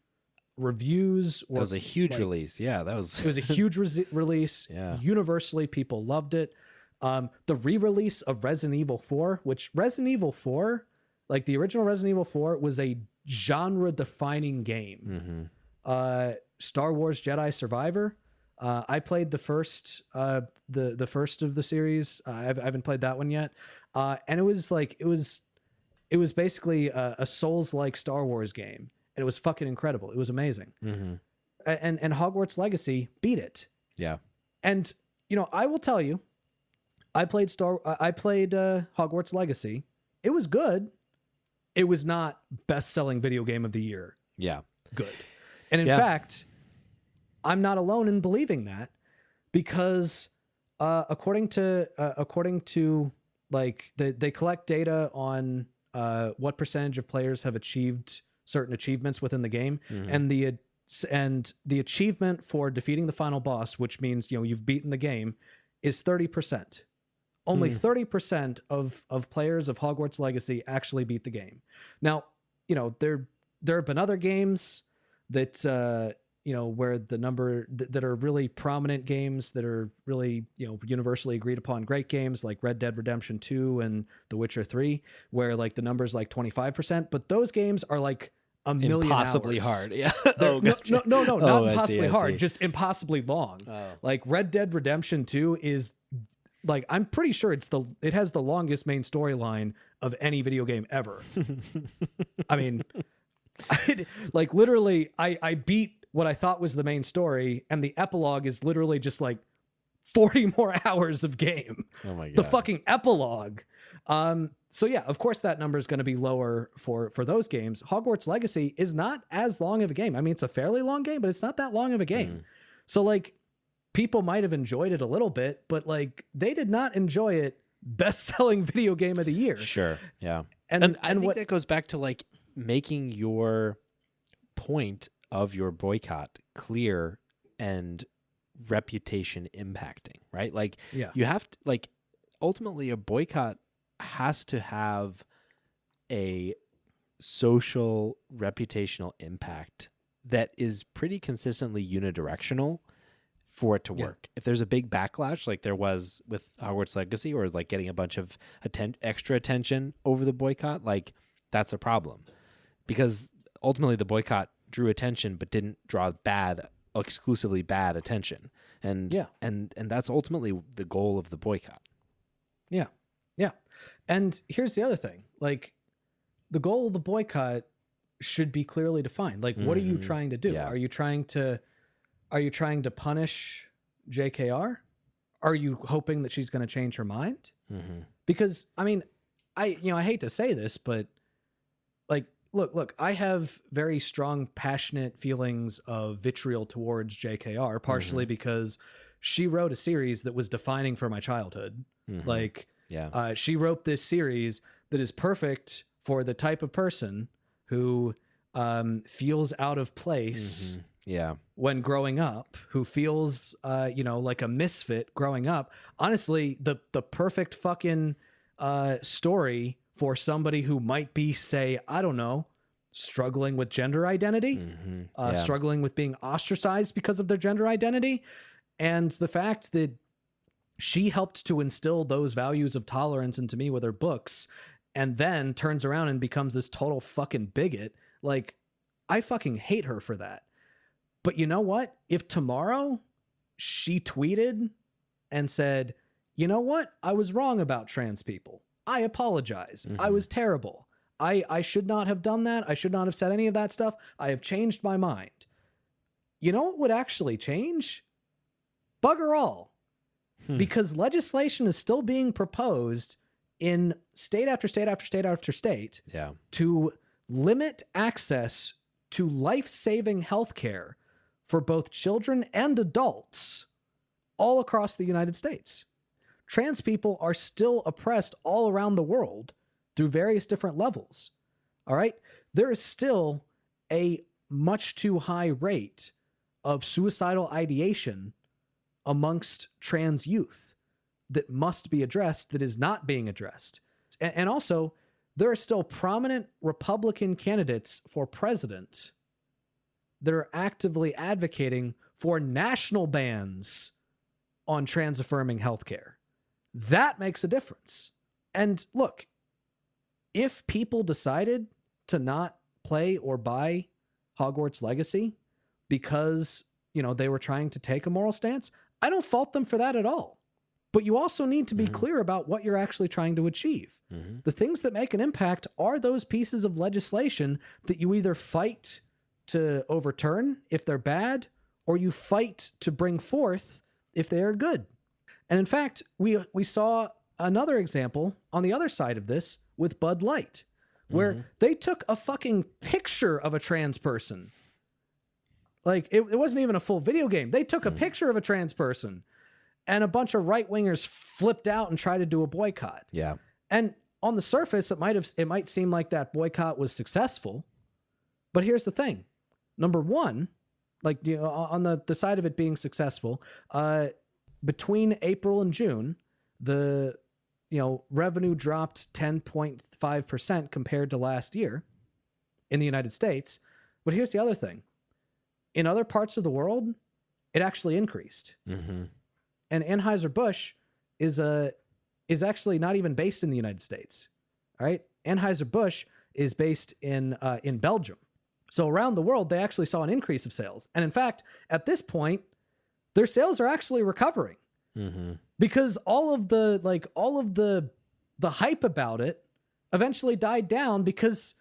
reviews were... That was a huge release. Yeah, that was... It was a huge release. Yeah. Universally, people loved it. The re-release of Resident Evil 4, which Resident Evil 4, like the original Resident Evil 4, was a genre-defining game. Star Wars Jedi Survivor. I played the first of the series. I haven't played that one yet. And it was basically a Souls-like Star Wars game. And it was fucking incredible. It was amazing. And Hogwarts Legacy beat it. Yeah. And I will tell you, I played Hogwarts Legacy. It was good. It was not best-selling video game of the year. Yeah. Good. And in fact, I'm not alone in believing that, because according to like they collect data on what percentage of players have achieved certain achievements within the game, and the achievement for defeating the final boss, which means you've beaten the game, is 30%. Only 30% of players of Hogwarts Legacy actually beat the game. Now, there have been other games that where the number that are really prominent games that are really universally agreed upon great games, like Red Dead Redemption 2 and The Witcher 3, where like the number's like 25%, but those games are like a million impossibly hours. hard. Yeah. No, not impossibly hard, just impossibly long. Oh. Like Red Dead Redemption 2 is like, I'm pretty sure it has the longest main storyline of any video game ever. I mean, literally I beat what I thought was the main story, and the epilogue is literally just like 40 more hours of game. Oh my God. The fucking epilogue. So yeah, of course that number is going to be lower for those games. Hogwarts Legacy is not as long of a game. I mean, it's a fairly long game, but it's not that long of a game. So like, people might have enjoyed it a little bit, but like they did not enjoy it best-selling video game of the year. Sure. Yeah. And I think that goes back to like making your point of your boycott clear and reputation impacting, right? Like you have to, like, ultimately a boycott has to have a social reputational impact that is pretty consistently unidirectional for it to work. If there's a big backlash like there was with Hogwarts Legacy, or like getting a bunch of extra attention over the boycott, like that's a problem, because ultimately the boycott drew attention but didn't draw exclusively bad attention. And that's ultimately the goal of the boycott. Yeah. Yeah. And here's the other thing. Like, the goal of the boycott should be clearly defined. Like, what are you trying to do? Yeah. Are you trying to punish JKR? Are you hoping that she's going to change her mind? Because I mean, I hate to say this, but like, look, I have very strong, passionate feelings of vitriol towards JKR, partially because she wrote a series that was defining for my childhood. Like, she wrote this series that is perfect for the type of person who feels out of place when growing up, who feels like a misfit growing up. Honestly, the perfect fucking story for somebody who might be, say, I don't know, struggling with gender identity, struggling with being ostracized because of their gender identity. And the fact that she helped to instill those values of tolerance into me with her books, and then turns around and becomes this total fucking bigot. Like, I fucking hate her for that. But you know what? If tomorrow she tweeted and said, you know what? I was wrong about trans people. I apologize. I was terrible. I should not have done that. I should not have said any of that stuff. I have changed my mind. You know what would actually change? Bugger all. Because legislation is still being proposed in state after state after state after state to limit access to life-saving healthcare for both children and adults all across the United States. Trans people are still oppressed all around the world through various different levels. All right? There is still a much too high rate of suicidal ideation amongst trans youth that must be addressed, that is not being addressed. And also, there are still prominent Republican candidates for president that are actively advocating for national bans on trans-affirming healthcare. That makes a difference. And look, if people decided to not play or buy Hogwarts Legacy because, you know, they were trying to take a moral stance, I don't fault them for that at all. But you also need to be clear about what you're actually trying to achieve. The things that make an impact are those pieces of legislation that you either fight to overturn if they're bad, or you fight to bring forth if they are good. And in fact, we saw another example on the other side of this with Bud Light, where they took a fucking picture of a trans person. Like, it wasn't even a full video game. They took a picture of a trans person, and a bunch of right-wingers flipped out and tried to do a boycott. Yeah. And on the surface, it might seem like that boycott was successful. But here's the thing. Number one, like, you know, on the side of it being successful, between April and June, the, you know, revenue dropped 10.5% compared to last year in the United States. But here's the other thing. In other parts of the world, it actually increased. And Anheuser-Busch is actually not even based in the United States. All right? Anheuser-Busch is based in Belgium. So around the world, they actually saw an increase of sales. And in fact, at this point, their sales are actually recovering. Because all of the hype about it eventually died down because,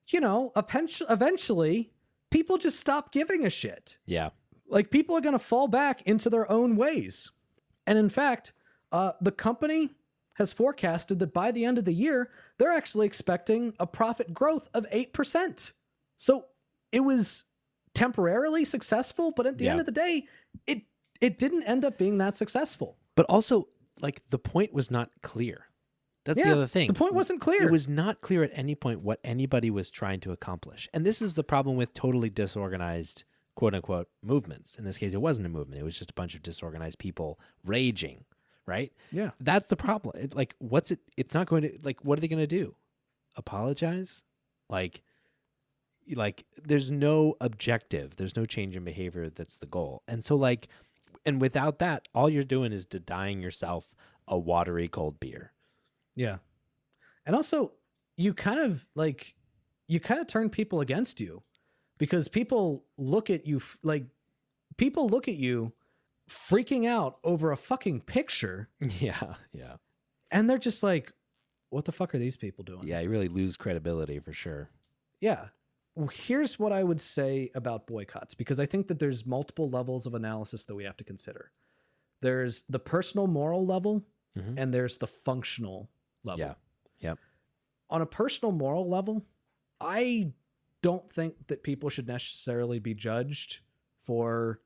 you know, eventually people just stopped giving a shit. Yeah. Like, people are going to fall back into their own ways. And in fact, the company has forecasted that by the end of the year, they're actually expecting a profit growth of 8%. So it was temporarily successful, but at the end of the day, it didn't end up being that successful. But also, like, the point was not clear. That's the other thing. The point wasn't clear. It was not clear at any point what anybody was trying to accomplish. And this is the problem with totally disorganized, quote unquote, movements. In this case, it wasn't a movement. It was just a bunch of disorganized people raging, right? Yeah. That's the problem. It's not going to, like, what are they going to do? Apologize? Like, there's no objective. There's no change in behavior. That's the goal. And so, like, and without that, all you're doing is denying yourself a watery cold beer. Yeah. And also, you kind of turn people against you, because people look at you freaking out over a fucking picture. Yeah. Yeah. And they're just like, what the fuck are these people doing? Yeah. You really lose credibility for sure. Yeah. Well, here's what I would say about boycotts, because I think that there's multiple levels of analysis that we have to consider. There's the personal moral level, and there's the functional level. Yeah. Yep. On a personal moral level, I don't think that people should necessarily be judged for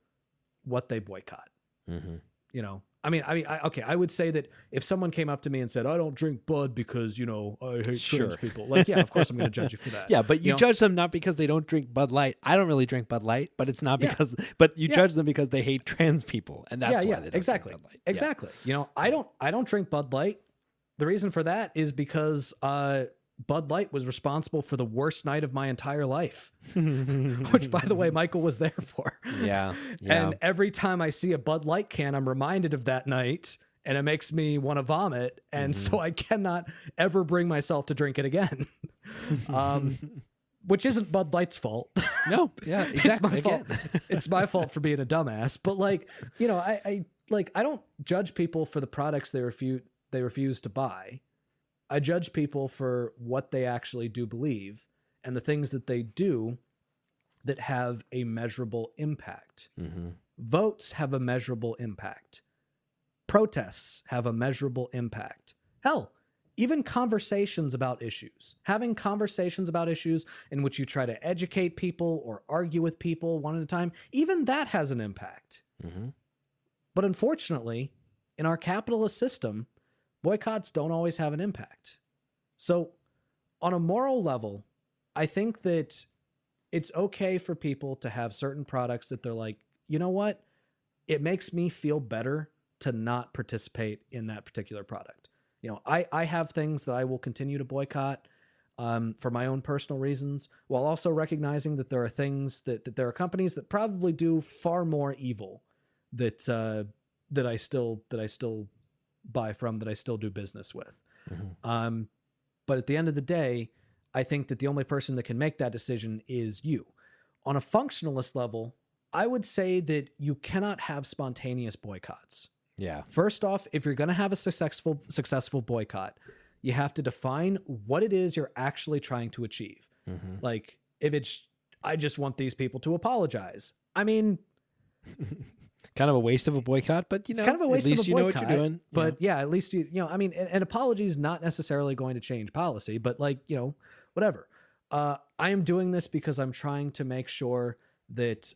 what they boycott. You know, I would say that if someone came up to me and said, I don't drink Bud because, you know, I hate trans people. Like, yeah, of course I'm going to judge you for that. Yeah, but you judge them not because they don't drink Bud Light. I don't really drink Bud Light, but it's not because, but you judge them because they hate trans people. And that's why they don't drink Bud Light. Exactly. You know, I don't drink Bud Light. The reason for that is because Bud Light was responsible for the worst night of my entire life, which, by the way, Michael was there for. Yeah. And every time I see a Bud Light can, I'm reminded of that night, and it makes me want to vomit. And so I cannot ever bring myself to drink it again. which isn't Bud Light's fault. No, yeah, exactly. It's my fault. It's my fault for being a dumbass. But like, you know, I don't judge people for the products they refuse to buy. I judge people for what they actually do believe and the things that they do that have a measurable impact. Mm-hmm. Votes have a measurable impact. Protests have a measurable impact. Hell, even conversations about issues, having conversations about issues in which you try to educate people or argue with people one at a time, even that has an impact. Mm-hmm. But unfortunately, in our capitalist system, boycotts don't always have an impact. So on a moral level, I think that it's okay for people to have certain products that they're like, you know what? It makes me feel better to not participate in that particular product. You know, I have things that I will continue to boycott for my own personal reasons, while also recognizing that there are things that there are companies that probably do far more evil that I still buy from, that I still do business with. Mm-hmm. But at the end of the day, I think that the only person that can make that decision is you. On a functionalist level, I would say that you cannot have spontaneous boycotts. Yeah. First off, if you're going to have a successful boycott, you have to define what it is you're actually trying to achieve. Mm-hmm. Like, if it's, I just want these people to apologize. I mean, kind of a waste of a boycott, but it's kind of a waste of a boycott. You know what you're doing. But yeah, at least you know. I mean, an apology is not necessarily going to change policy, but like, you know, whatever. I am doing this because I'm trying to make sure that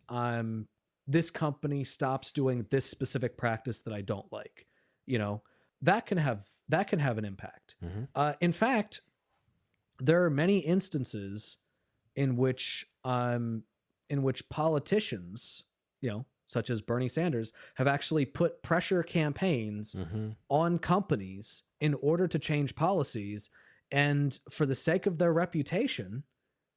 this company stops doing this specific practice that I don't like. You know, that can have an impact. Mm-hmm. In fact, there are many instances in which politicians, you know, such as Bernie Sanders, have actually put pressure campaigns mm-hmm. on companies in order to change policies, and for the sake of their reputation,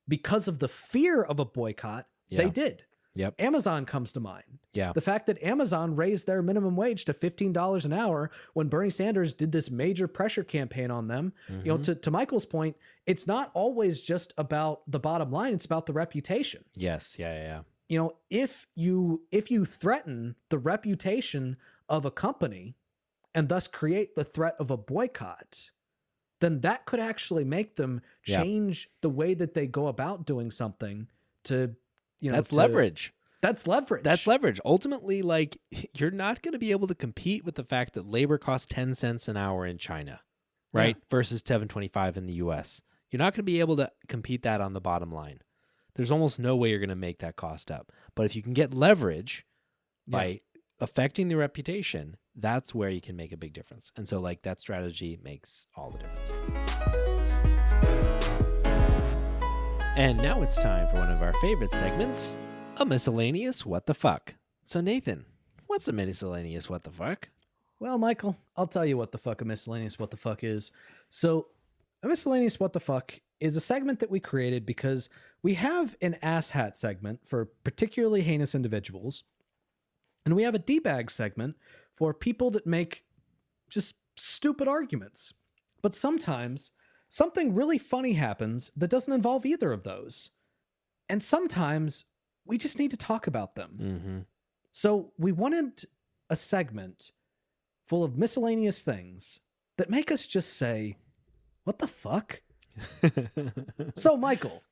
because of the fear of a boycott, they did. Yep. Amazon comes to mind. Yeah. The fact that Amazon raised their minimum wage to $15 an hour when Bernie Sanders did this major pressure campaign on them. Mm-hmm. You know, to Michael's point, it's not always just about the bottom line. It's about the reputation. Yes. Yeah. You know, if you threaten the reputation of a company and thus create the threat of a boycott, then that could actually make them change the way that they go about doing something to, you know, leverage. That's leverage. That's leverage. Ultimately, like, you're not going to be able to compete with the fact that labor costs 10 cents an hour in China, right? Yeah. Versus $7.25 in the US. You're not going to be able to compete that on the bottom line. There's almost no way you're going to make that cost up. But if you can get leverage by affecting the reputation, that's where you can make a big difference. And so, like, that strategy makes all the difference. And now it's time for one of our favorite segments, a miscellaneous what the fuck. So, Nathan, what's a miscellaneous what the fuck? Well, Michael, I'll tell you what the fuck a miscellaneous what the fuck is. So, a miscellaneous what the fuck is a segment that we created because we have an asshat segment for particularly heinous individuals, and we have a D-bag segment for people that make just stupid arguments. But sometimes something really funny happens that doesn't involve either of those. And sometimes we just need to talk about them. Mm-hmm. So we wanted a segment full of miscellaneous things that make us just say, what the fuck? So, Michael,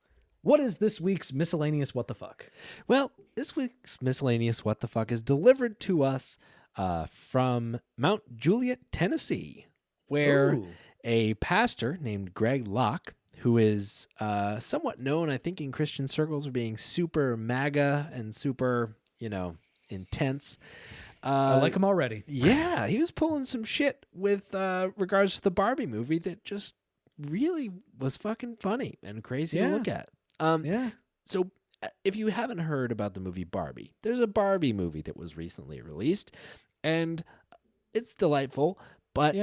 what is this week's miscellaneous what the fuck? Well, this week's miscellaneous what the fuck is delivered to us from Mount Juliet, Tennessee, where a pastor named Greg Locke, who is somewhat known, I think, in Christian circles for being super MAGA and super, intense. I like him already. Yeah, he was pulling some shit with regards to the Barbie movie that just really was fucking funny and crazy to look at. So if you haven't heard about the movie Barbie, there's a Barbie movie that was recently released, and it's delightful, but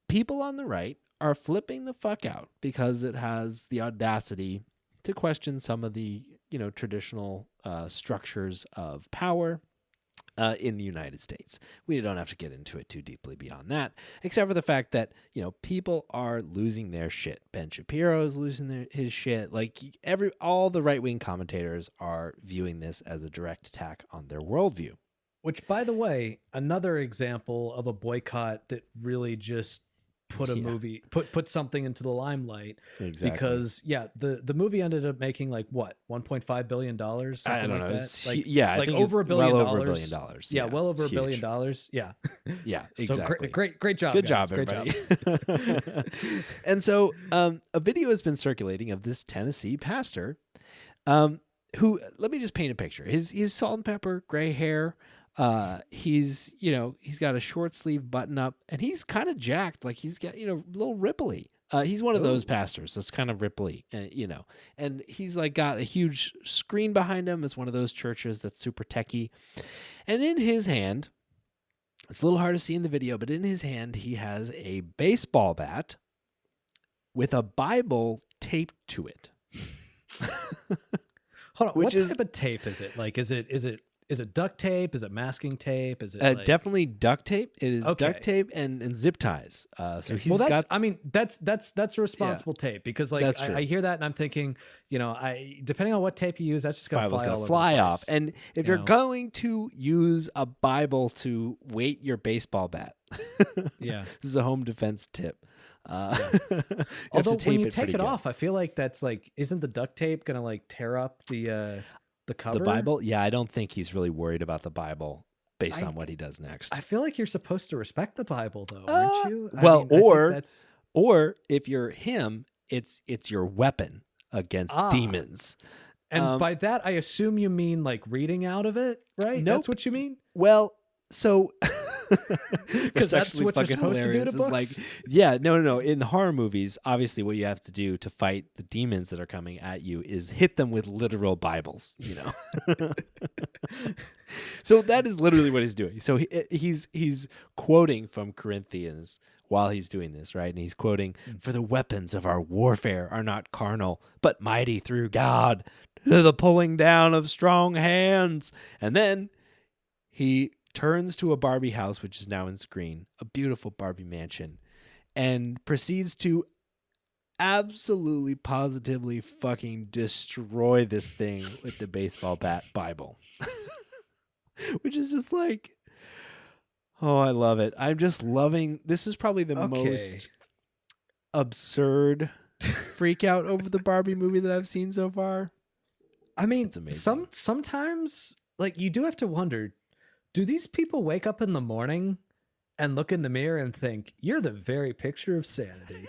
people on the right are flipping the fuck out because it has the audacity to question some of the, traditional structures of power in the United States. We don't have to get into it too deeply beyond that, except for the fact that, people are losing their shit. Ben Shapiro's losing his shit. Like all the right-wing commentators are viewing this as a direct attack on their worldview. Which, by the way, another example of a boycott that really just put a movie, put something into the limelight. Exactly. Because the movie ended up making like what, $1.5 billion, something I don't like know. that. I think over $1 billion. Well over $1 billion. Yeah, well over $1 billion. Yeah. Yeah, exactly. So great job. Good guys. job, everybody. And so a video has been circulating of this Tennessee pastor who, let me just paint a picture. He's salt and pepper, gray hair. He's got a short sleeve button up, and he's kind of jacked. Like he's got, a little ripply. He's one of those pastors that's kind of ripply, and he's like got a huge screen behind him. It's one of those churches that's super techie. And in his hand, it's a little hard to see in the video, but in his hand, he has a baseball bat with a Bible taped to it. Hold on. What type of tape is it? Like, is it duct tape? Is it masking tape? Is it definitely duct tape? It is duct tape and zip ties. So he's that's responsible tape, because like I hear that and I'm thinking, depending on what tape you use, that's just gonna fly off. And if you're going to use a Bible to weight your baseball bat, this is a home defense tip. Although when you take it off, I feel like that's like, isn't the duct tape gonna like tear up the cover? The Bible? Yeah, I don't think he's really worried about the Bible based on what he does next. I feel like you're supposed to respect the Bible, though, aren't you? Or if you're him, it's your weapon against demons. And by that, I assume you mean like reading out of it, right? Nope. That's what you mean? Well, so because that's what you're supposed to do to books. No. In the horror movies, obviously, what you have to do to fight the demons that are coming at you is hit them with literal Bibles. So that is literally what he's doing. So he's quoting from Corinthians while he's doing this, right? And he's quoting, "For the weapons of our warfare are not carnal, but mighty through God to the pulling down of strong hands." And then he turns to a Barbie house, which is now in screen, a beautiful Barbie mansion, and proceeds to absolutely, positively fucking destroy this thing with the baseball bat Bible. Which is just like, oh, I love it. I'm just loving, this is probably the most absurd freak out over the Barbie movie that I've seen so far. I mean, sometimes like you do have to wonder, do these people wake up in the morning and look in the mirror and think, you're the very picture of sanity?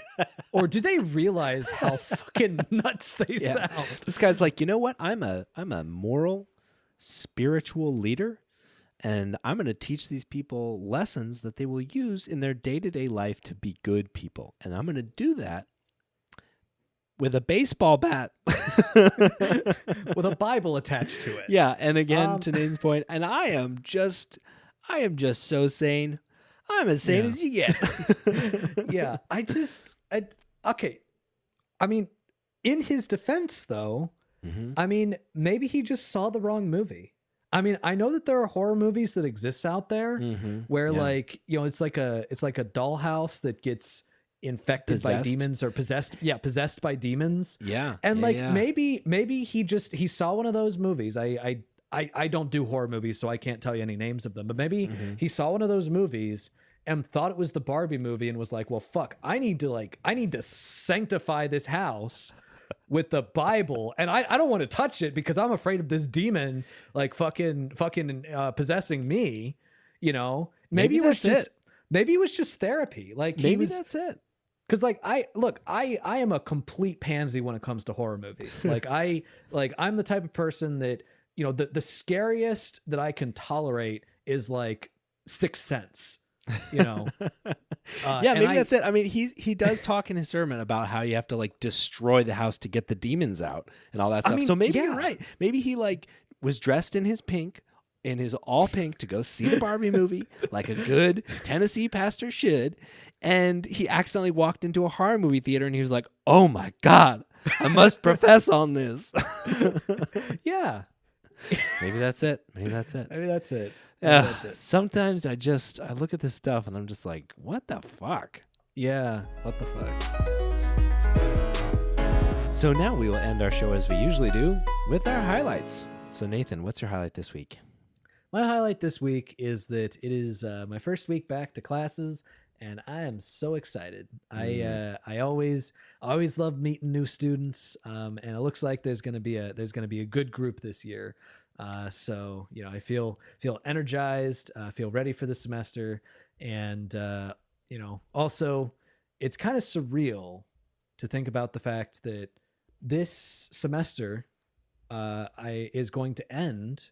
Or do they realize how fucking nuts they sound? This guy's like, you know what? I'm a moral, spiritual leader, and I'm going to teach these people lessons that they will use in their day-to-day life to be good people. And I'm going to do that with a baseball bat. With a Bible attached to it. Yeah, and again, to Nathan's point, and I am just so sane. I'm as sane as you get. Okay. I mean, in his defense, though, I mean, maybe he just saw the wrong movie. I mean, I know that there are horror movies that exist out there where like, it's like a dollhouse that gets infected by demons or possessed by demons. And maybe he saw one of those movies. I don't do horror movies, so I can't tell you any names of them, but maybe he saw one of those movies and thought it was the Barbie movie and was like, well, fuck, I need to sanctify this house with the Bible, and I don't want to touch it because I'm afraid of this demon like fucking possessing me. Maybe it was just therapy. Like that's it. Because like I am a complete pansy when it comes to horror movies. I'm the type of person that, the scariest that I can tolerate is like Sixth Sense. Maybe that's it. I mean, he does talk in his sermon about how you have to like destroy the house to get the demons out and all that stuff. So maybe you're right. Maybe he like was dressed in his all pink to go see the Barbie movie like a good Tennessee pastor should, and he accidentally walked into a horror movie theater and he was like, "Oh my God, I must profess on this." Yeah. Maybe that's it. That's it. Sometimes I look at this stuff and I'm just like, what the fuck? Yeah, what the fuck? So now we will end our show as we usually do with our highlights. So Nathan, what's your highlight this week? My highlight this week is that it is my first week back to classes, and I am so excited. I always love meeting new students, and it looks like there's gonna be a good group this year. So I feel energized, feel ready for the semester, and also it's kind of surreal to think about the fact that this semester is going to end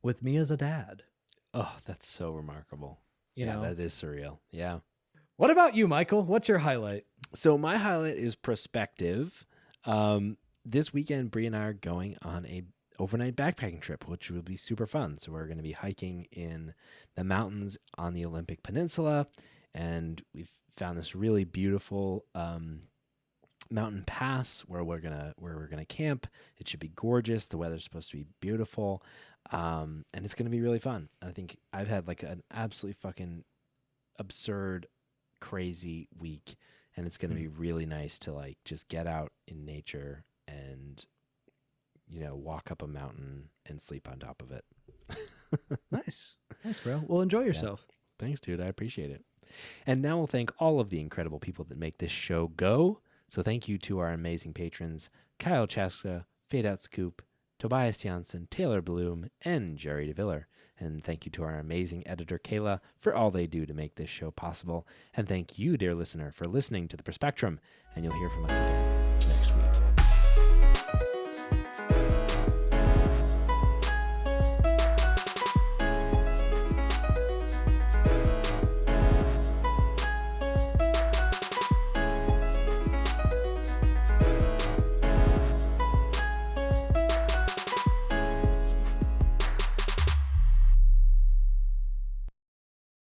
with me as a dad. Oh, that's so remarkable. Yeah, that is surreal. Yeah. What about you, Michael? What's your highlight? So my highlight is perspective. This weekend, Bree and I are going on a overnight backpacking trip, which will be super fun. So we're going to be hiking in the mountains on the Olympic Peninsula, and we've found this really beautiful mountain pass where we're gonna camp. It should be gorgeous. The weather's supposed to be beautiful, and it's gonna be really fun. I think I've had like an absolutely fucking absurd, crazy week, and it's gonna be really nice to like just get out in nature and walk up a mountain and sleep on top of it. Nice, bro. Well, enjoy yourself. Yeah. Thanks, dude. I appreciate it. And now we'll thank all of the incredible people that make this show go. So thank you to our amazing patrons, Kyle Chaska, Fade Out Scoop, Tobias Janssen, Taylor Bloom, and Jerry DeViller. And thank you to our amazing editor, Kayla, for all they do to make this show possible. And thank you, dear listener, for listening to The Perspectrum. And you'll hear from us again.